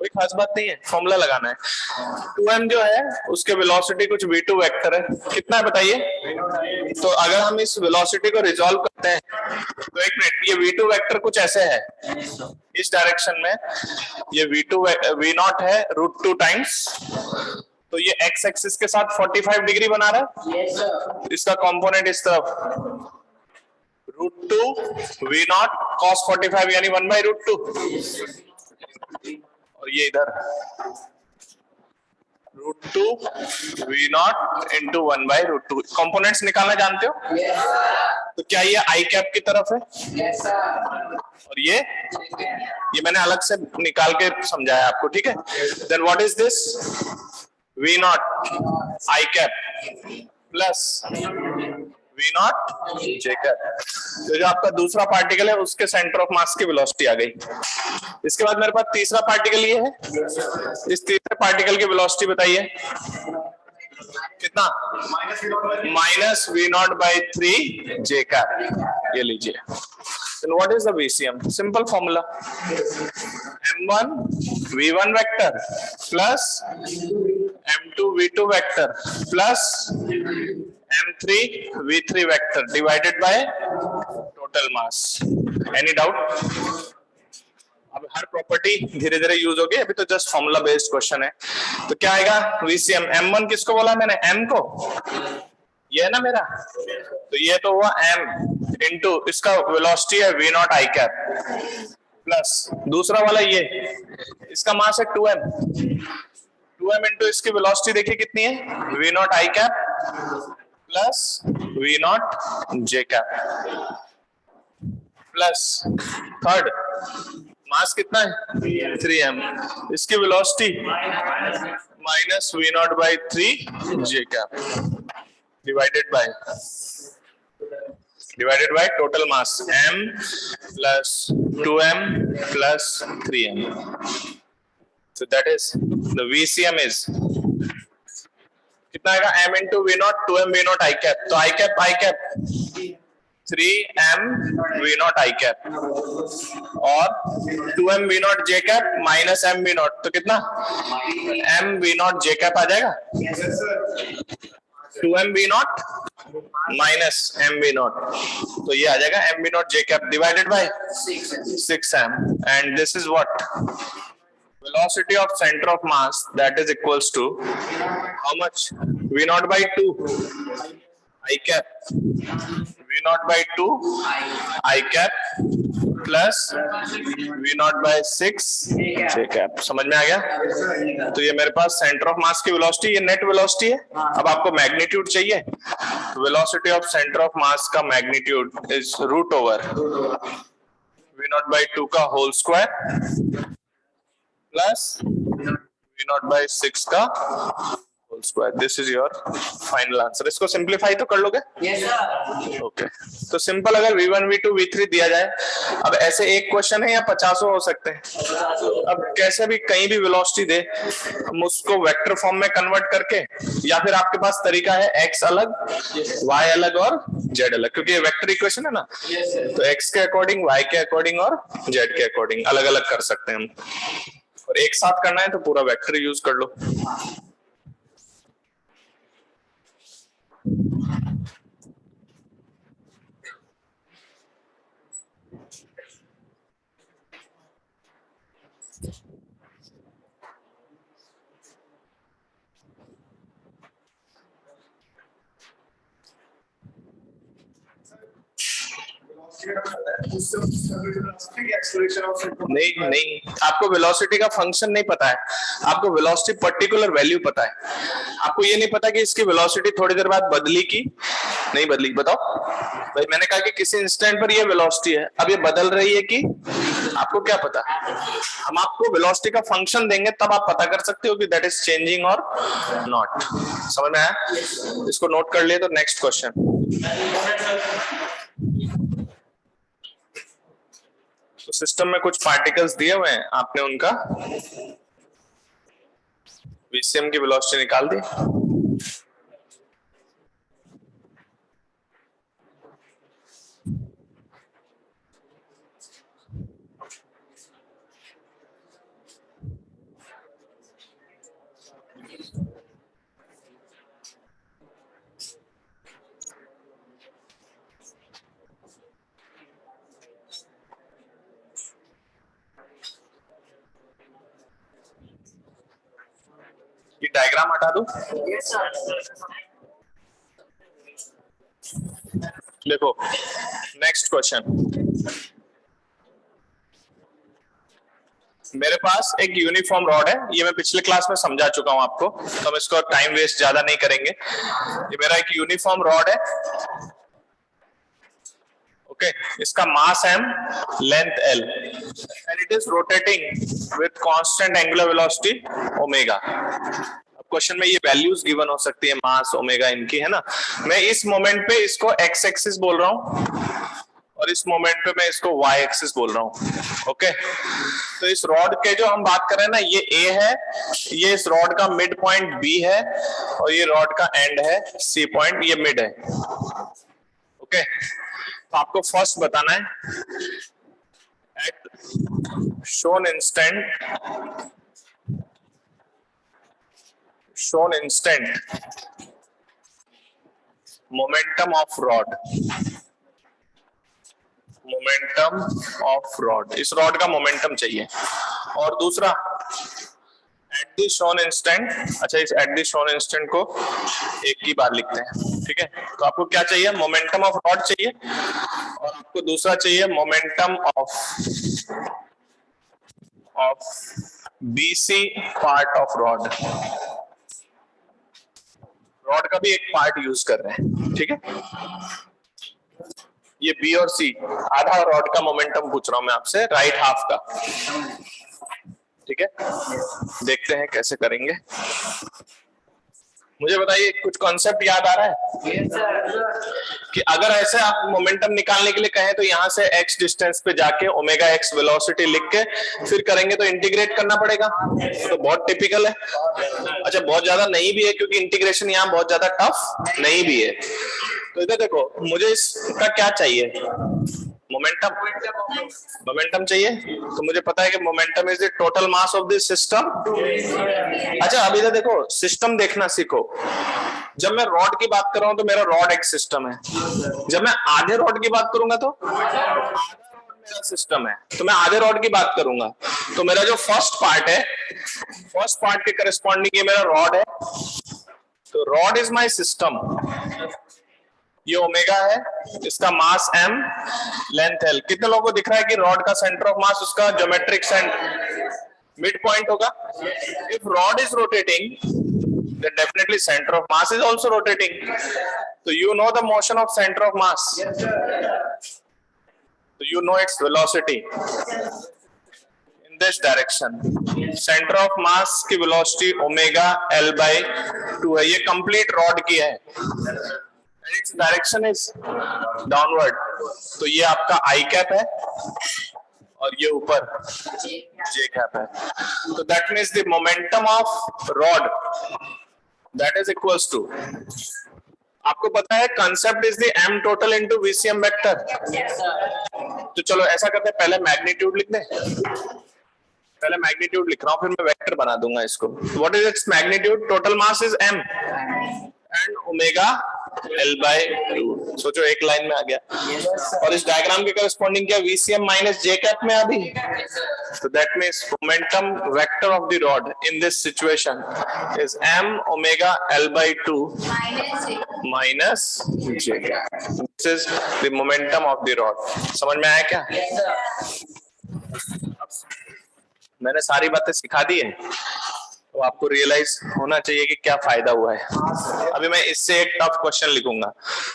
कोई खास बात नहीं है, फॉर्मूला लगाना है। 2m जो है उसके वेलोसिटी कुछ v2 वेक्टर है, कितना है बताइए? तो अगर हम इस वेलोसिटी को रिजॉल्व करते हैं तो एक मिनट, ये v2 वेक्टर कुछ ऐसे है इस डायरेक्शन में, ये v2 v नॉट है √2 टाइम्स, तो ये x एक्सिस के साथ 45 डिग्री बना रहा है। yes, इसका कंपोनेंट इस तरफ √2 v नॉट cos 45 यानी 1/√2, और ये इधर √2 v नॉट इंटू 1/√2। कंपोनेंट्स निकालना जानते हो? yes, तो क्या ये आई कैप की तरफ है? yes, और ये मैंने अलग से निकाल के समझाया आपको, ठीक है? Then what is this? v naught i cap plus v naught j cap. तो जो आपका दूसरा पार्टिकल है उसके सेंटर ऑफ मास की वेलोसिटी आ गई। इसके बाद मेरे पास तीसरा पार्टिकल ये है, इस तीसरे पार्टिकल की वेलोसिटी बताइए कितना? -v0/3 j कैप, ये लीजिए। Then what is the VCM? Simple formula. M1 V1 vector plus M2 V2 vector plus M3 V3 vector divided by total mass. Any doubt? अब हर प्रॉपर्टी धीरे धीरे यूज होगी, अभी तो जस्ट फॉर्मूला बेस्ड क्वेश्चन है। तो क्या आएगा? VCM M1 किसको बोला मैंने? M को, ये है ना मेरा, तो ये तो हुआ m इंटू इसका वेलोसिटी है v naught i cap plus दूसरा वाला ये, इसका मास है 2m इंटू इसकी वेलोसिटी देखिए कितनी है? v naught i cap plus v naught j cap plus third mass कितना है? 3m, इसकी velocity -v0/3 j cap divided by total mass m plus 2m plus 3m. So that is the VCM is कितना आएगा? m into v naught 2m v naught I cap, तो I cap 3m v naught I cap और 2m v naught j cap minus m v naught, तो कितना? m v naught j cap आ जाएगा। 2m v naught minus m v naught, तो ये आ जाएगा m v naught j cap divided by 6m, and this is what? Velocity of center of mass, that is equals to how much? v naught by 2 I cap, v naught by 2 I cap plus v naught by 6 j cap. समझ में आ गया? तो ये मेरे पास centre of मास की velocity, ये net velocity है। अब आपको मैग्नीट्यूड चाहिए, velocity of centre of mass का magnitude is root over v naught by 2 का whole square plus v naught by 6 का whole square. This is your final answer. इसको सिंपलीफाई तो कर लोगे? Yes sir. ओके, तो सिंपल अगर v1 v2 v3 दिया जाए, अब ऐसे एक क्वेश्चन है या 50 हो सकते हैं, अब कैसे भी कहीं भी वेलोसिटी दे हम उसको वेक्टर फॉर्म में कन्वर्ट करके, या फिर आपके पास तरीका है x अलग y अलग और z अलग, क्योंकि ये वेक्टर इक्वेशन है ना, तो x के अकॉर्डिंग y के अकॉर्डिंग और z के अकॉर्डिंग अलग अलग कर सकते हैं हम, और एक साथ करना है तो पूरा वेक्टर यूज कर लो। नहीं नहीं, आपको वेलोसिटी का फंक्शन नहीं पता है, आपको वेलोसिटी पर्टिकुलर वैल्यू पता है, आपको ये नहीं पता कि इसकी वेलोसिटी थोड़ी देर बाद बदली की नहीं बदली। बताओ भाई, मैंने कहा कि किसी इंस्टेंट पर ये वेलोसिटी है, अब ये बदल रही है कि, आपको क्या पता? हम आपको वेलोसिटी का फंक्शन देंगे तब आप पता कर सकते हो कि दैट इज चेंजिंग और नॉट। समझ में आया? इसको नोट कर लिए तो नेक्स्ट क्वेश्चन। तो सिस्टम में कुछ पार्टिकल्स दिए हुए हैं, आपने उनका वीसीएम की वेलोसिटी निकाल दी। ये डायग्राम हटा दो। देखो नेक्स्ट क्वेश्चन, मेरे पास एक यूनिफॉर्म रॉड है, ये मैं पिछले क्लास में समझा चुका हूं आपको, तो हम इसको टाइम वेस्ट ज्यादा नहीं करेंगे। ये मेरा एक यूनिफॉर्म रॉड है, ओके, इसका मास m, length l, and it is rotating with constant angular velocity omega. अब क्वेश्चन में ये वैल्यूज गिवन हो सकती है, मास ओमेगा इनकी, है ना। मैं इस मोमेंट पे इसको x एक्सिस बोल रहा हूं और इस मोमेंट पे मैं इसको y एक्सिस बोल रहा हूं, ओके। तो इस रॉड के जो हम बात कर रहे हैं ना, ये A है, ये इस रॉड का मिड पॉइंट B है और ये रॉड का एंड है C पॉइंट, ये मिड है, ओके। तो आपको फर्स्ट बताना है at shown instant momentum of rod, इस रॉड का मोमेंटम चाहिए। और दूसरा एट द शोन इंस्टेंट, अच्छा इस एट द शोन इंस्टेंट को एक ही बार लिखते हैं, ठीक है। तो आपको क्या चाहिए? मोमेंटम ऑफ रॉड चाहिए, और आपको दूसरा चाहिए momentum of BC part of rod. Rod का भी एक पार्ट यूज कर रहे हैं, ठीक है। ये बी और सी, आधा रॉड का मोमेंटम पूछ रहा हूं मैं आपसे, राइट हाफ का, ठीक है। देखते हैं कैसे करेंगे। मुझे बताइए कुछ कॉन्सेप्ट याद आ रहा है? कि अगर ऐसे आप मोमेंटम निकालने के लिए कहें तो यहां से x डिस्टेंस पे जाके ओमेगा x वेलोसिटी लिख के फिर करेंगे तो इंटीग्रेट करना पड़ेगा, तो बहुत टिपिकल है। अच्छा बहुत ज्यादा नहीं भी है, क्योंकि इंटीग्रेशन यहाँ बहुत ज्यादा टफ नहीं भी है। तो इधर देखो, मुझे इसका क्या चाहिए? मोमेंटम चाहिए, तो मुझे पता है कि momentum is the total mass of this system. अच्छा अब इधर देखो, सिस्टम देखना सीखो। जब मैं रॉड की बात कर रहा हूं तो मेरा रॉड एक सिस्टम है, जब मैं आधे रॉड की बात करूंगा तो मेरा सिस्टम है, तो मैं आधे रॉड की बात करूंगा तो मेरा जो फर्स्ट पार्ट है, फर्स्ट पार्ट के करस्पॉन्डिंग ये मेरा रॉड है, तो रॉड इज माय सिस्टम। ये ओमेगा है, इसका मास m, लेंथ l। कितने लोगों को दिख रहा है कि रॉड का सेंटर ऑफ मास उसका ज्योमेट्रिक मिड पॉइंट होगा? If rod is rotating then definitely center of mass is also rotating, so you know the motion of center of mass, so you know its velocity in this direction। center of mass की velocity omega l by 2 है, ये complete rod की है, and its direction is downward, तो ये आपका I cap है और ये ऊपर J cap है। तो that means the momentum of rod that is equals to, आपको पता है concept is the m total into VCM vector. तो चलो ऐसा करते हैं, पहले मैग्नीट्यूड लिख दें, पहले मैग्नीट्यूड लिख रहा हूं, फिर मैं वेक्टर बना दूंगा इसको। What is its magnitude? Total mass is m and omega L/2। सोचो एक लाइन में आ गया। और इस डायग्राम के करस्पॉन्डिंग क्या VCM माइनस J कैप में अभी, तो that means momentum vector of the rod in this situation is m omega L/2 minus J cap. This is the momentum of the rod. समझ में आया क्या? मैंने सारी बातें सिखा दी है, तो आपको रियलाइज होना चाहिए कि क्या फायदा हुआ है। अभी मैं इससे एक टफ क्वेश्चन लिखूंगा,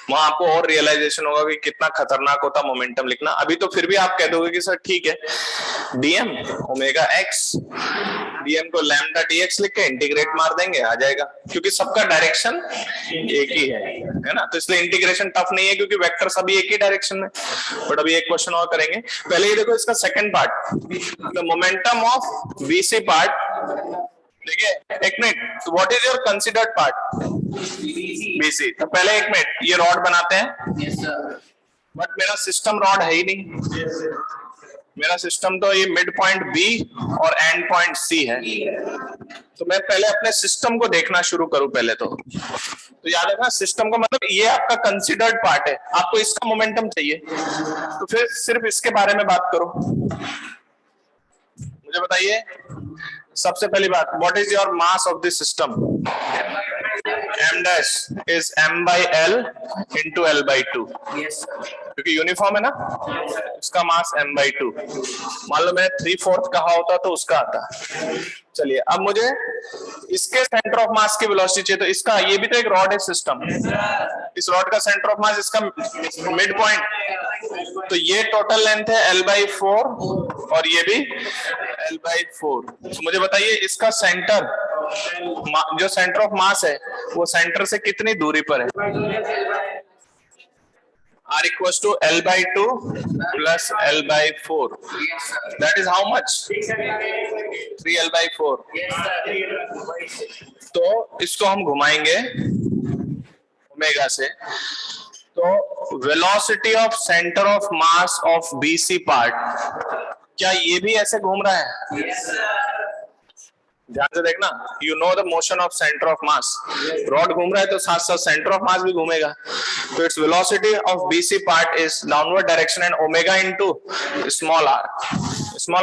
वहां आपको और रियलाइजेशन होगा कि कितना खतरनाक होता मोमेंटम लिखना। अभी तो फिर भी आप कह दोगे कि सर ठीक है, dm ओमेगा x, dm को लैम्डा dx लिख के इंटीग्रेट मार देंगे, आ जाएगा, क्योंकि सबका डायरेक्शन एक ही है ना, तो इसलिए इंटीग्रेशन टफ नहीं है क्योंकि वेक्टर सभी एक ही डायरेक्शन में। बट अभी एक क्वेश्चन और करेंगे, पहले ये देखो इसका second part, the momentum of BC part. देखिए एक minute, what is your considered part? BC। तो पहले एक मिनट ये रॉड बनाते हैं, बट मेरा सिस्टम रॉड है ही नहीं। मेरा सिस्टम तो ये मिड पॉइंट B और एंड पॉइंट C है। तो मैं पहले अपने सिस्टम को देखना शुरू करूं पहले तो याद रखना सिस्टम का मतलब ये आपका कंसिडर्ड पार्ट है, आपको इसका मोमेंटम चाहिए, तो फिर सिर्फ इसके बारे में बात करो। मुझे बताइए सबसे पहली बात, what is your mass of this system? m dash is m by l into l by 2, क्योंकि यूनिफॉर्म है ना, इसका मास m by 2। मान लो मैंने 3/4 कहा होता तो उसका आता। चलिए अब मुझे इसके सेंटर ऑफ मास की वेलोसिटी चाहिए, तो इसका, ये भी तो एक रॉड है सिस्टम, इस रॉड का सेंटर ऑफ मास इसका मिड पॉइंट, तो ये टोटल लेंथ है l/4 और ये भी l/4। तो मुझे बताइए इसका सेंटर, जो सेंटर ऑफ मास है वो सेंटर से कितनी दूरी पर है? R equals to L/2 plus L/4. That is how much? 3L/4. तो इसको हम घुमाएंगे ओमेगा से, तो velocity of centre of mass of BC part, क्या ये भी ऐसे घूम रहा है? ध्यान से देखना, you know the motion of centre of mass, rod घूम रहा है तो साथ साथ सेंटर ऑफ मास भी घूमेगा, तो its velocity of BC part is downward direction and omega into small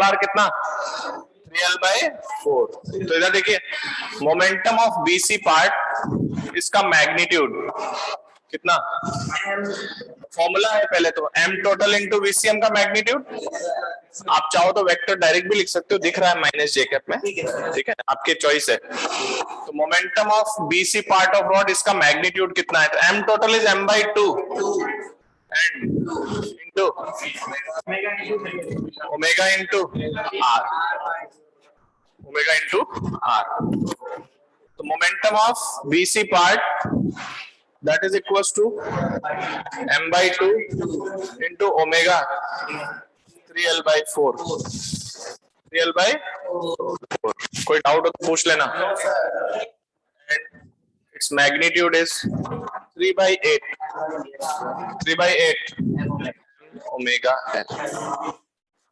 r कितना? 3L/4। तो इधर देखिए मोमेंटम ऑफ BC पार्ट, इसका मैग्नीट्यूड कितना? फॉर्मूला है पहले तो m टोटल इंटू VCM का मैग्नीट्यूड। आप चाहो तो वेक्टर डायरेक्ट भी लिख सकते हो, दिख रहा है माइनस J कैप में, ठीक है, आपके चॉइस है। तो momentum of BC part of rod, इसका मैग्नीट्यूड कितना है? तो m total is m/2 and into omega into r, omega into r। तो momentum of BC part that is equals to m/2 into omega 3L/4। 3L/4। कोई doubt हो तो पूछ लेना। And its magnitude is 3/8 omega l।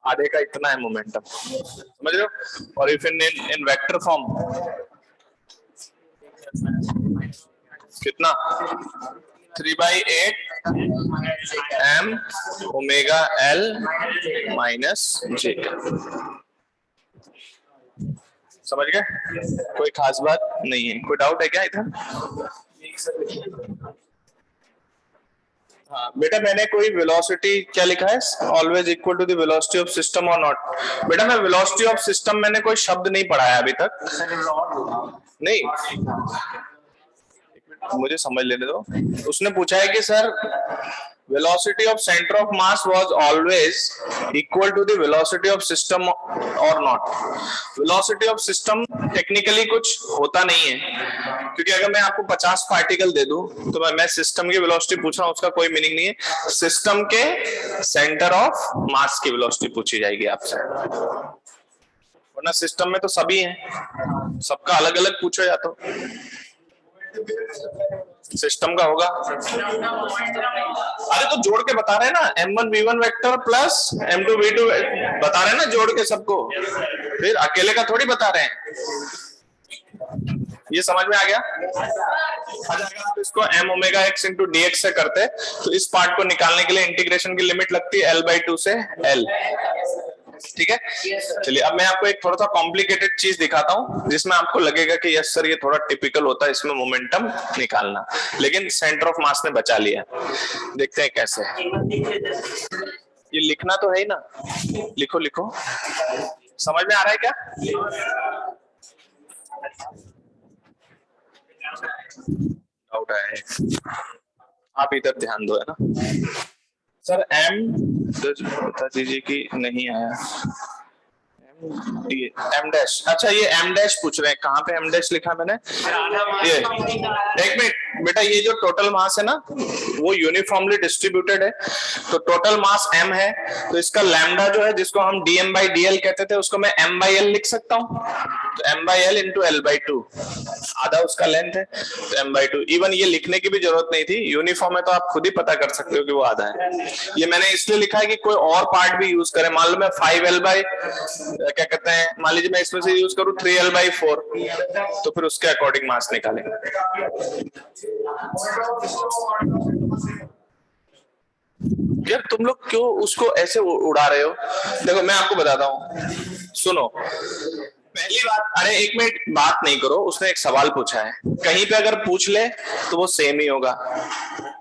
आधे का इतना है मोमेंटम, समझ रहे हो? और इफ इन वेक्टर फॉर्म कितना? 3/8 m omega l minus J। समझ गए? कोई खास बात नहीं है, कोई डाउट है क्या इधर? हाँ बेटा, मैंने कोई वेलोसिटी क्या लिखा है? Always equal to the velocity of system और नॉट। बेटा मैं वेलोसिटी ऑफ सिस्टम मैंने कोई शब्द नहीं पढ़ाया अभी तक, नहीं, मुझे समझ लेने दो। उसने पूछा है कि sir velocity of centre of mass was always equal to the velocity of system और not. Velocity of system technically कुछ होता नहीं है, क्योंकि अगर मैं आपको 50 पार्टिकल दे दूं तो मैं सिस्टम की वेलोसिटी पूछ रहा हूं, उसका कोई मीनिंग नहीं है। सिस्टम के सेंटर ऑफ मास की वेलोसिटी पूछी जाएगी आपसे, वरना सिस्टम में तो सभी हैं, सबका अलग अलग पूछो या तो सिस्टम का होगा। अरे तो जोड़ के बता रहे हैं ना, m1v1 वेक्टर प्लस m2v2 बता रहे हैं ना, जोड़ के सबको, फिर अकेले का थोड़ी बता रहे हैं। ये समझ में आ गया? अच्छा अगर आप इसको m omega x into dx से करते तो इस पार्ट को निकालने के लिए इंटीग्रेशन की लिमिट लगती है L/2 से L। ठीक है, चलिए अब मैं आपको एक थोड़ा सा कॉम्प्लिकेटेड चीज दिखाता हूं जिसमें आपको लगेगा कि यस सर ये थोड़ा टिपिकल होता है इसमें मोमेंटम निकालना, लेकिन सेंटर ऑफ मास ने बचा लिया। देखते हैं कैसे। ये लिखना तो है ही ना, लिखो लिखो, समझ में आ रहा है क्या? डाउट है, आप इधर ध्यान दो, है ना सर। एम बता दीजिए कि नहीं आया। एम डैश, अच्छा ये एम डैश पूछ रहे हैं, कहाँ पे एम डैश लिखा मैंने? ये एक मिनट बेटा, ये जो टोटल मास है ना वो यूनिफॉर्मली डिस्ट्रीब्यूटेड है, तो टोटल मास m है, तो इसका लैम्डा जो है जिसको हम dm by dl कहते थे उसको मैं m by l लिख सकता हूँ, तो m by l into l/2, आधा उसका लेंथ है तो m by 2। इवन ये लिखने की भी जरूरत नहीं थी, यूनिफॉर्म है तो आप खुद ही पता कर सकते हो कि वो आधा है। ये मैंने इसलिए लिखा है कि कोई और पार्ट भी यूज करे, मान लो मैं 5l by क्या कहते हैं, मान लीजिए मैं इसमें से यूज करूं 3l/4, तो फिर उसके अकॉर्डिंग मास निकालेंगे। यार तुम लोग क्यों उसको ऐसे उड़ा रहे हो? देखो मैं आपको बताता हूँ, सुनो। पहली बात, अरे एक मिनट बात नहीं करो, उसने एक सवाल पूछा है, कहीं पे अगर पूछ ले तो वो सेम ही होगा,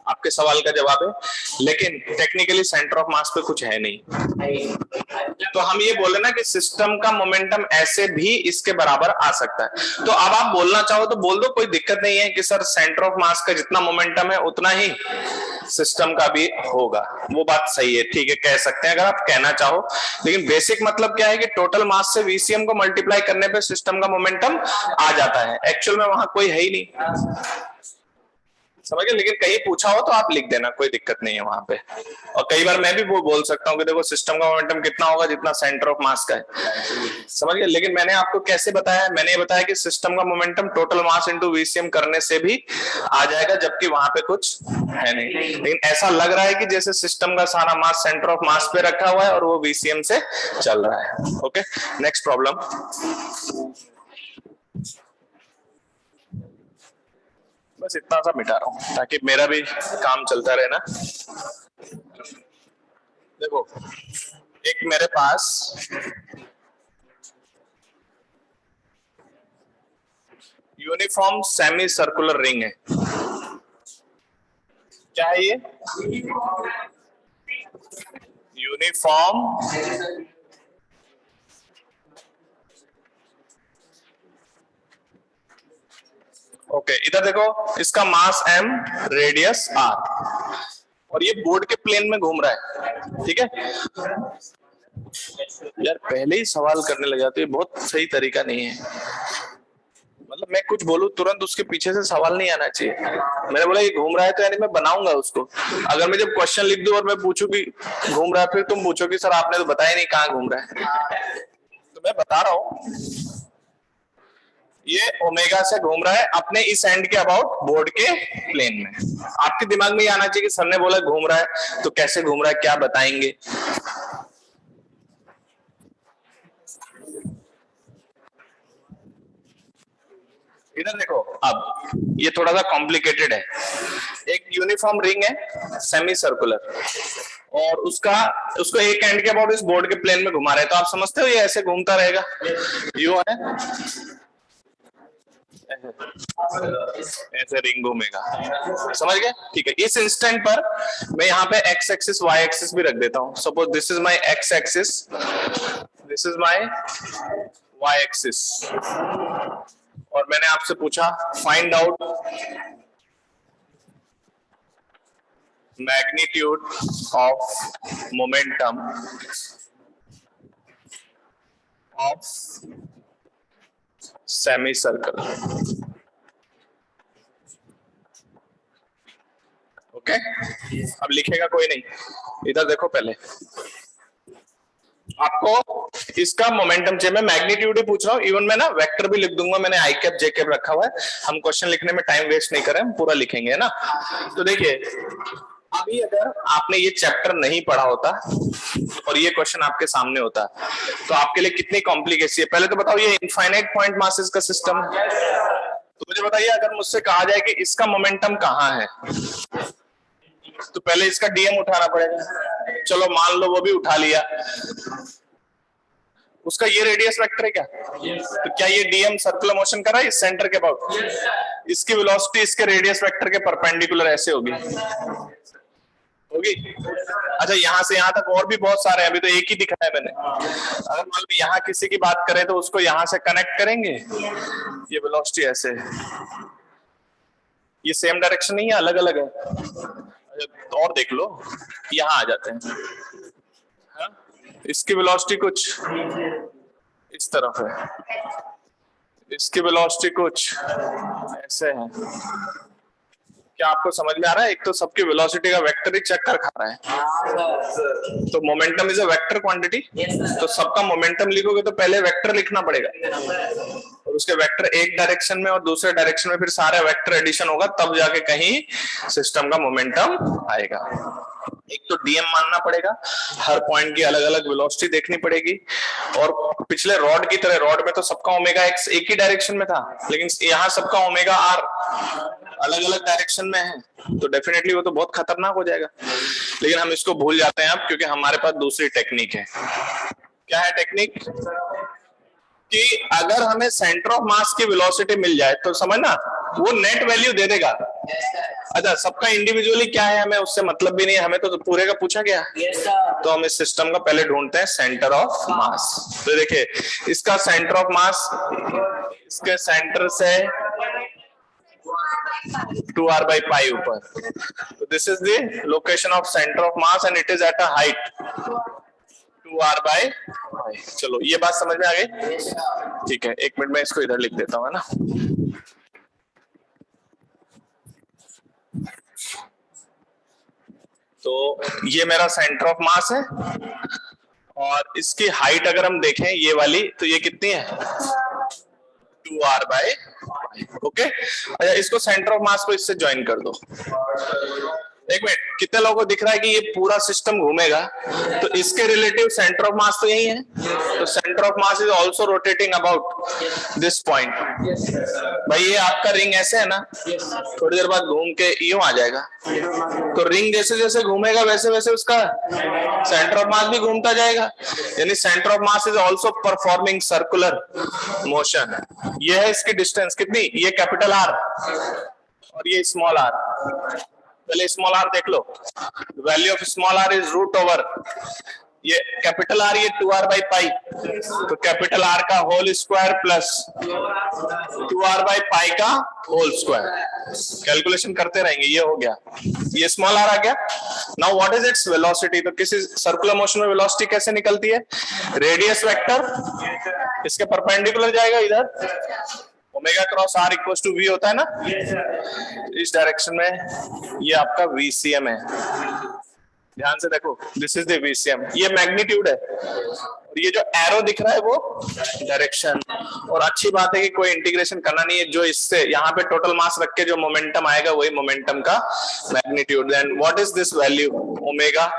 आपके सवाल का जवाब है, लेकिन टेक्निकली सेंटर ऑफ मास पे कुछ है नहीं। तो हम ये बोले ना कि सिस्टम का मोमेंटम ऐसे भी इसके बराबर आ सकता है, तो अब आप बोलना चाहो तो बोल दो, कोई दिक्कत नहीं है कि सर सेंटर ऑफ मास का जितना मोमेंटम है उतना ही सिस्टम का भी होगा, वो बात सही है, ठीक है कह सकते हैं अगर आप कहना चाहो, लेकिन बेसिक मतलब क्या है कि टोटल मास से वीसीएम को मल्टीप्लाई करने पे सिस्टम का मोमेंटम आ जाता है। एक्चुअल में वहां कोई है ही नहीं, समझ गए? लेकिन कहीं पूछा हो तो आप लिख देना, कोई दिक्कत नहीं है वहां पे। और कई बार मैं भी वो बोल सकता हूँ कि देखो सिस्टम का मोमेंटम कितना होगा जितना सेंटर ऑफ मास का है, समझ गए? लेकिन मैंने आपको कैसे बताया, मैंने ये बताया कि सिस्टम का momentum total mass into VCM करने से भी आ जाएगा, जबकि वहां पे कुछ है नहीं। लेकिन ऐसा लग रहा है कि जैसे सिस्टम का सारा मास सेंटर ऑफ मास पे रखा हुआ है और वो वीसीएम से चल रहा है। Okay, next problem. बस इतना सा मिटा रहा हूं ताकि मेरा भी काम चलता रहे ना। देखो एक मेरे पास यूनिफॉर्म सेमी सर्कुलर रिंग है, क्या है ये? यूनिफॉर्म ओके, इधर देखो, इसका मास m, रेडियस r, और ये बोर्ड के प्लेन में घूम रहा है, ठीक है? यार पहले ही सवाल करने लग जाते, बहुत सही तरीका नहीं है, मतलब मैं कुछ बोलूं तुरंत उसके पीछे से सवाल नहीं आना चाहिए। मैंने बोला ये घूम रहा है तो यानी मैं बनाऊंगा उसको, अगर मैं जब क्वेश्चन लिख दूं और मैं पूछूं कि घूम रहा है, फिर तुम पूछो कि सर आपने तो बताया नहीं कहाँ घूम रहा है, तो मैं बता रहा हूं ये ओमेगा से घूम रहा है अपने इस एंड के अबाउट बोर्ड के प्लेन में। आपके दिमाग में ये आना चाहिए कि सर ने बोला घूम रहा है तो कैसे घूम रहा है, क्या बताएंगे? इधर देखो, अब ये थोड़ा सा कॉम्प्लिकेटेड है। एक यूनिफॉर्म रिंग है सेमी सर्कुलर, और उसको एक एंड के अबाउट इस बोर्ड के प्लेन में घुमा रहे हैं, तो आप समझते हो ये ऐसे घूमता रहेगा, यू है ऐसे रिंग घूमेगा, समझ गए? ठीक है, इस इंस्टेंट पर मैं यहाँ पे एक्स एक्सिस वाई एक्सिस भी रख देता हूँ। Suppose this is my x axis, this is my y axis, और मैंने आपसे पूछा find out magnitude of momentum of semi circle. Okay, अब लिखेगा कोई नहीं, इधर देखो, पहले आपको इसका मोमेंटम चाहिए, मैं मैग्नीट्यूड ही पूछ रहा हूँ, इवन मैं ना वेक्टर भी लिख दूंगा, मैंने आई कैप जे कैप रखा हुआ है, हम क्वेश्चन लिखने में टाइम वेस्ट नहीं करें, हम पूरा लिखेंगे, है ना? तो देखिए अभी अगर आपने ये चैप्टर नहीं पढ़ा होता और ये क्वेश्चन आपके सामने होता तो आपके लिए कितनी कॉम्प्लिकेसी है। पहले तो बताओ, ये इनफाइनाइट पॉइंट मासेस का सिस्टम है, तो मुझे बताइए, अगर मुझसे कहा जाए कि इसका मोमेंटम कहाँ है, तो पहले इसका डीएम उठाना पड़ेगा। चलो मान लो वो भी उठा लिया, उसका ये रेडियस वेक्टर है क्या? तो क्या ये डीएम सर्कुलर मोशन कर रहा है इस सेंटर के अबाउट? इसकी वेलोसिटी इसके रेडियस वेक्टर के परपेंडिकुलर ऐसे होगी, होगी। अच्छा, यहां से यहां तक और भी बहुत सारे हैं, अभी तो एक ही दिखाया है मैंने। अगर मान लो यहाँ किसी की बात करें तो उसको यहां से कनेक्ट करेंगे, ये वेलोसिटी ऐसे है, ये सेम डायरेक्शन नहीं है, अलग अलग है। अच्छा, और देख लो, यहाँ आ जाते हैं। हाँ? इसकी वेलोसिटी कुछ इस तरफ है, इसकी वेलोसिटी कुछ ऐसे है। क्या आपको समझ में आ रहा है? एक तो सबकी वेलोसिटी का वेक्टर ही चक्कर खा रहा है। तो momentum is a vector quantity, तो सबका मोमेंटम लिखोगे तो पहले वेक्टर लिखना पड़ेगा, और उसके वेक्टर एक डायरेक्शन में और दूसरे डायरेक्शन में फिर सारा वेक्टर एडिशन होगा, तब जाके कहीं सिस्टम का मोमेंटम आएगा। एक तो डीएम मानना पड़ेगा, हर पॉइंट की अलग अलग वेलोसिटी देखनी पड़ेगी, और पिछले रॉड की तरह, रॉड में तो सबका ओमेगा एक्स एक ही डायरेक्शन में था, लेकिन यहाँ सबका ओमेगा आर अलग अलग डायरेक्शन में है, तो डेफिनेटली वो तो बहुत खतरनाक हो जाएगा। लेकिन हम इसको भूल जाते हैं अब, क्योंकि हमारे पास दूसरी टेक्निक है। क्या है टेक्निक? कि अगर हमें सेंटर ऑफ मास की वेलोसिटी मिल जाए तो समझना वो नेट वैल्यू दे देगा। अच्छा, सबका इंडिविजुअली क्या है हमें उससे मतलब भी नहीं है, हमें तो पूरे का पूछा गया। तो हम इस सिस्टम का पहले ढूंढते हैं सेंटर ऑफ मास। तो देखिए, इसका सेंटर ऑफ मास इसके सेंटर से 2r by pi ऊपर, तो this is the location of centre of mass and it is at a height 2r by pi। चलो ये बात समझ में आ गई? ठीक है, एक मिनट में इसको इधर लिख देता हूँ, है ना। तो ये मेरा सेंटर ऑफ मास है, और इसकी हाइट अगर हम देखें ये वाली, तो ये कितनी है? 2r by pi। ओके, अच्छा इसको सेंटर ऑफ मास को इससे ज्वाइन कर दो। एक मिनट, कितने लोगों को दिख रहा है कि ये पूरा सिस्टम घूमेगा, तो इसके रिलेटिव सेंटर ऑफ मास तो यही है, तो centre of mass is also rotating about this point. भाई ये आपका रिंग ऐसे है ना, थोड़ी देर बाद घूम के यूं आ जाएगा, तो रिंग जैसे जैसे घूमेगा वैसे वैसे उसका सेंटर ऑफ मास भी घूमता जाएगा, यानी centre of mass is also performing circular motion. ये है इसकी डिस्टेंस कितनी, ये कैपिटल आर और ये स्मॉल आर। पहले स्मॉल आर देख लो, value of small r is root over, ये कैपिटल आर, ये 2r by pi, तो कैपिटल आर का whole square plus 2r by pi का होल स्क्वायर। कैलकुलेशन करते रहेंगे, ये हो गया, ये स्मॉल आर आ गया। Now what is its velocity? तो किसी सर्कुलर मोशन में वेलोसिटी कैसे निकलती है? रेडियस वेक्टर इसके परपेंडिकुलर जाएगा इधर, omega cross r equal to v होता है ना, इस डायरेक्शन में ये आपका VCM है। ध्यान से देखो, दिस इज द VCM, ये मैग्नीट्यूड है, और ये जो एरो दिख रहा है वो डायरेक्शन। और अच्छी बात है कि कोई इंटीग्रेशन करना नहीं है, जो इससे यहाँ पे टोटल मास रख के जो मोमेंटम आएगा वही मोमेंटम का magnitude. Then what is this value? Omega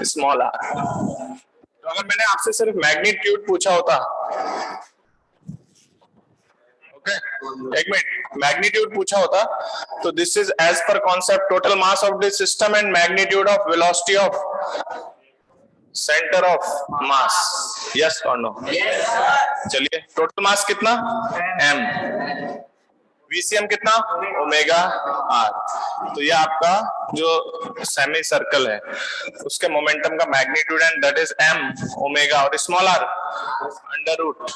small r. तो अगर मैंने आपसे सिर्फ मैग्नीट्यूड पूछा होता, एक मिनट, मैग्नीट्यूड पूछा होता, तो this is as per concept total mass of this system and magnitude of velocity of centre of mass, yes और नो? चलिए, टोटल मास कितना? m, VCM कितना? Omega r. तो ये आपका जो सेमी सर्कल है उसके मोमेंटम का magnitude and that is m omega, और स्मॉल आर अंडर रूट।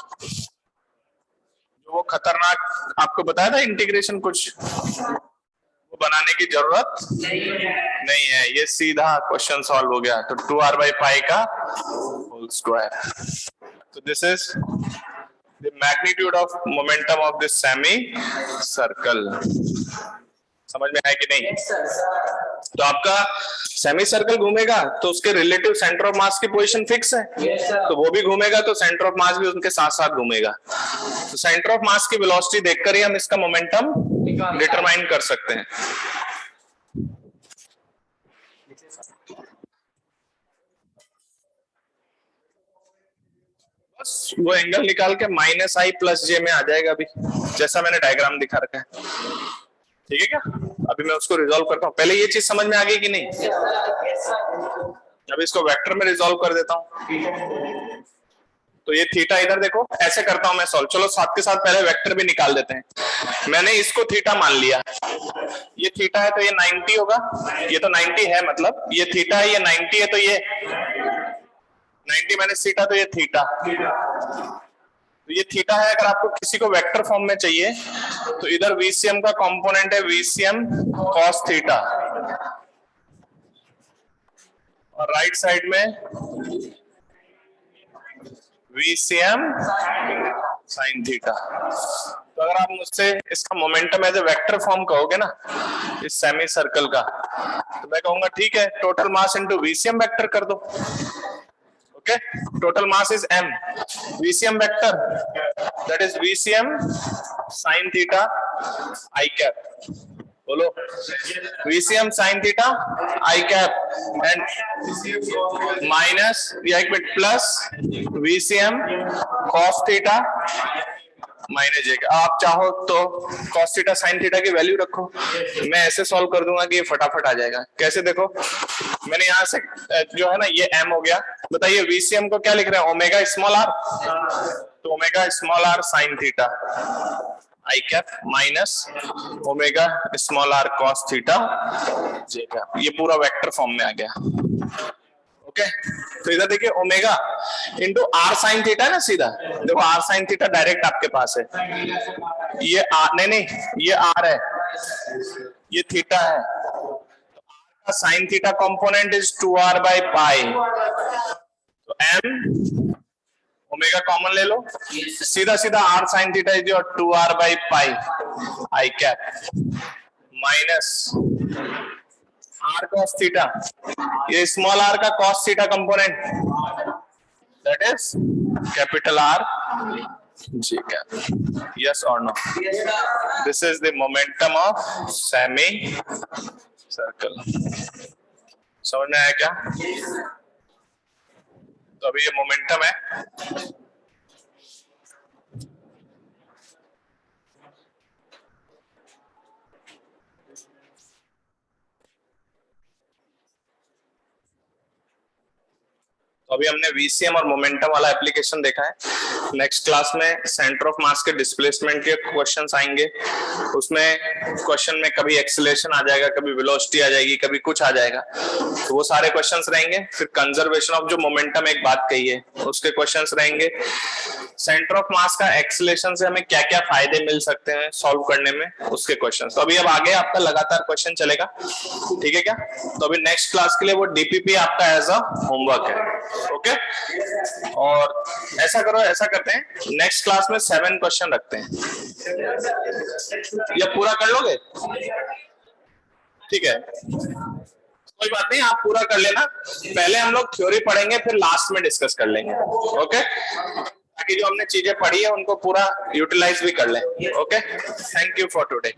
वो खतरनाक आपको बताया था इंटीग्रेशन कुछ, वो बनाने की जरूरत नहीं है, ये सीधा क्वेश्चन सॉल्व हो गया। तो 2r by pi का होल स्क्वायर। तो this is the magnitude of momentum of this semi circle. समझ में आया कि नहीं? तो आपका सेमी सर्कल घूमेगा तो उसके रिलेटिव सेंटर ऑफ मास की पोजीशन फिक्स है, तो वो भी घूमेगा तो सेंटर ऑफ मास भी उनके साथ साथ घूमेगा। तो सेंटर ऑफ मास की वेलोसिटी देखकर ही हम इसका मोमेंटम डिटरमाइन कर सकते हैं। बस वो एंगल निकाल के -i+j में आ जाएगा अभी, जैसा मैंने डायग्राम दिखा रखा है। ठीक है क्या? अभी मैं उसको रिजॉल्व करता हूँ। पहले ये चीज समझ में आ गई कि नहीं? अभी इसको वेक्टर में रिजॉल्व कर देता हूँ। तो ये थीटा इधर देखो, ऐसे करता हूं मैं सॉल्व। चलो साथ के साथ पहले वेक्टर भी निकाल देते हैं। मैंने इसको थीटा मान लिया, ये थीटा है तो ये 90 होगा, ये तो 90 है, मतलब ये थीटा है, ये 90 है, तो ये 90 माइनस थीटा, तो ये थीटा, तो ये थीटा है। अगर आपको किसी को वेक्टर फॉर्म में चाहिए तो इधर वीसीएम का कंपोनेंट है वीसीएम कॉस थीटा, और राइट साइड में VCM sin थीटा। तो अगर आप मुझसे इसका momentum as a vector form कहोगे ना इस सेमी सर्कल का, तो मैं कहूंगा ठीक है, total mass into VCM vector कर दो। Okay, total mass is m, VCM vector that is VCM sin theta i cap. बोलो, VCM sin theta i cap and minus या एक minute plus VCM cos theta minus j। आप चाहो तो cos theta sin theta की value रखो, मैं ऐसे सॉल्व कर दूंगा कि ये फटाफट आ जाएगा। कैसे देखो, मैंने यहाँ से जो है ना ये m हो गया, बताइए VCM को क्या लिख रहे हैं, ओमेगा स्मॉल r, तो omega small r sin theta i cap minus omega small r cos theta j cap, ये पूरा वेक्टर फॉर्म में आ गया। ओके, तो इधर देखिए omega into r sin theta है ना, सीधा देखो r sin थीटा डायरेक्ट आपके पास है, ये r नहीं ये r है, ये थीटा है, तो sin theta component is 2r by पाई, तो m ओमेगा कॉमन ले लो, सीधा सीधा r sin theta is your 2r by pi i cap minus r cos theta, ये स्मॉल r का cos theta component that is capital R J cap. Yes और no? This is the momentum of semi circle. समझ में आया क्या? तो अभी ये मोमेंटम है, अभी हमने VCM और मोमेंटम वाला एप्लीकेशन देखा है। नेक्स्ट क्लास में सेंटर ऑफ मास के डिस्प्लेसमेंट के क्वेश्चंस आएंगे, उसमें क्वेश्चन में कभी एक्सीलरेशन आ जाएगा, कभी वेलोसिटी आ जाएगी, कभी कुछ आ जाएगा, तो वो सारे क्वेश्चंस रहेंगे। फिर कंजर्वेशन ऑफ जो मोमेंटम एक बात कही है उसके क्वेश्चंस रहेंगे। सेंटर ऑफ मास का एक्सीलरेशन से हमें क्या क्या फायदे मिल सकते हैं सॉल्व करने में, उसके क्वेश्चन। तो अभी अब आगे आपका लगातार क्वेश्चन चलेगा, ठीक है क्या? तो अभी नेक्स्ट क्लास के लिए वो DPP आपका एज अ होमवर्क है। ओके, और ऐसा करो, ऐसा करते हैं नेक्स्ट क्लास में 7 क्वेश्चन रखते हैं, या पूरा कर लोगे? ठीक है, कोई बात नहीं, आप पूरा कर लेना। पहले हम लोग थ्योरी पढ़ेंगे, फिर लास्ट में डिस्कस कर लेंगे। ओके, ताकि जो हमने चीजें पढ़ी है उनको पूरा यूटिलाइज भी कर लें। Okay, thank you for today.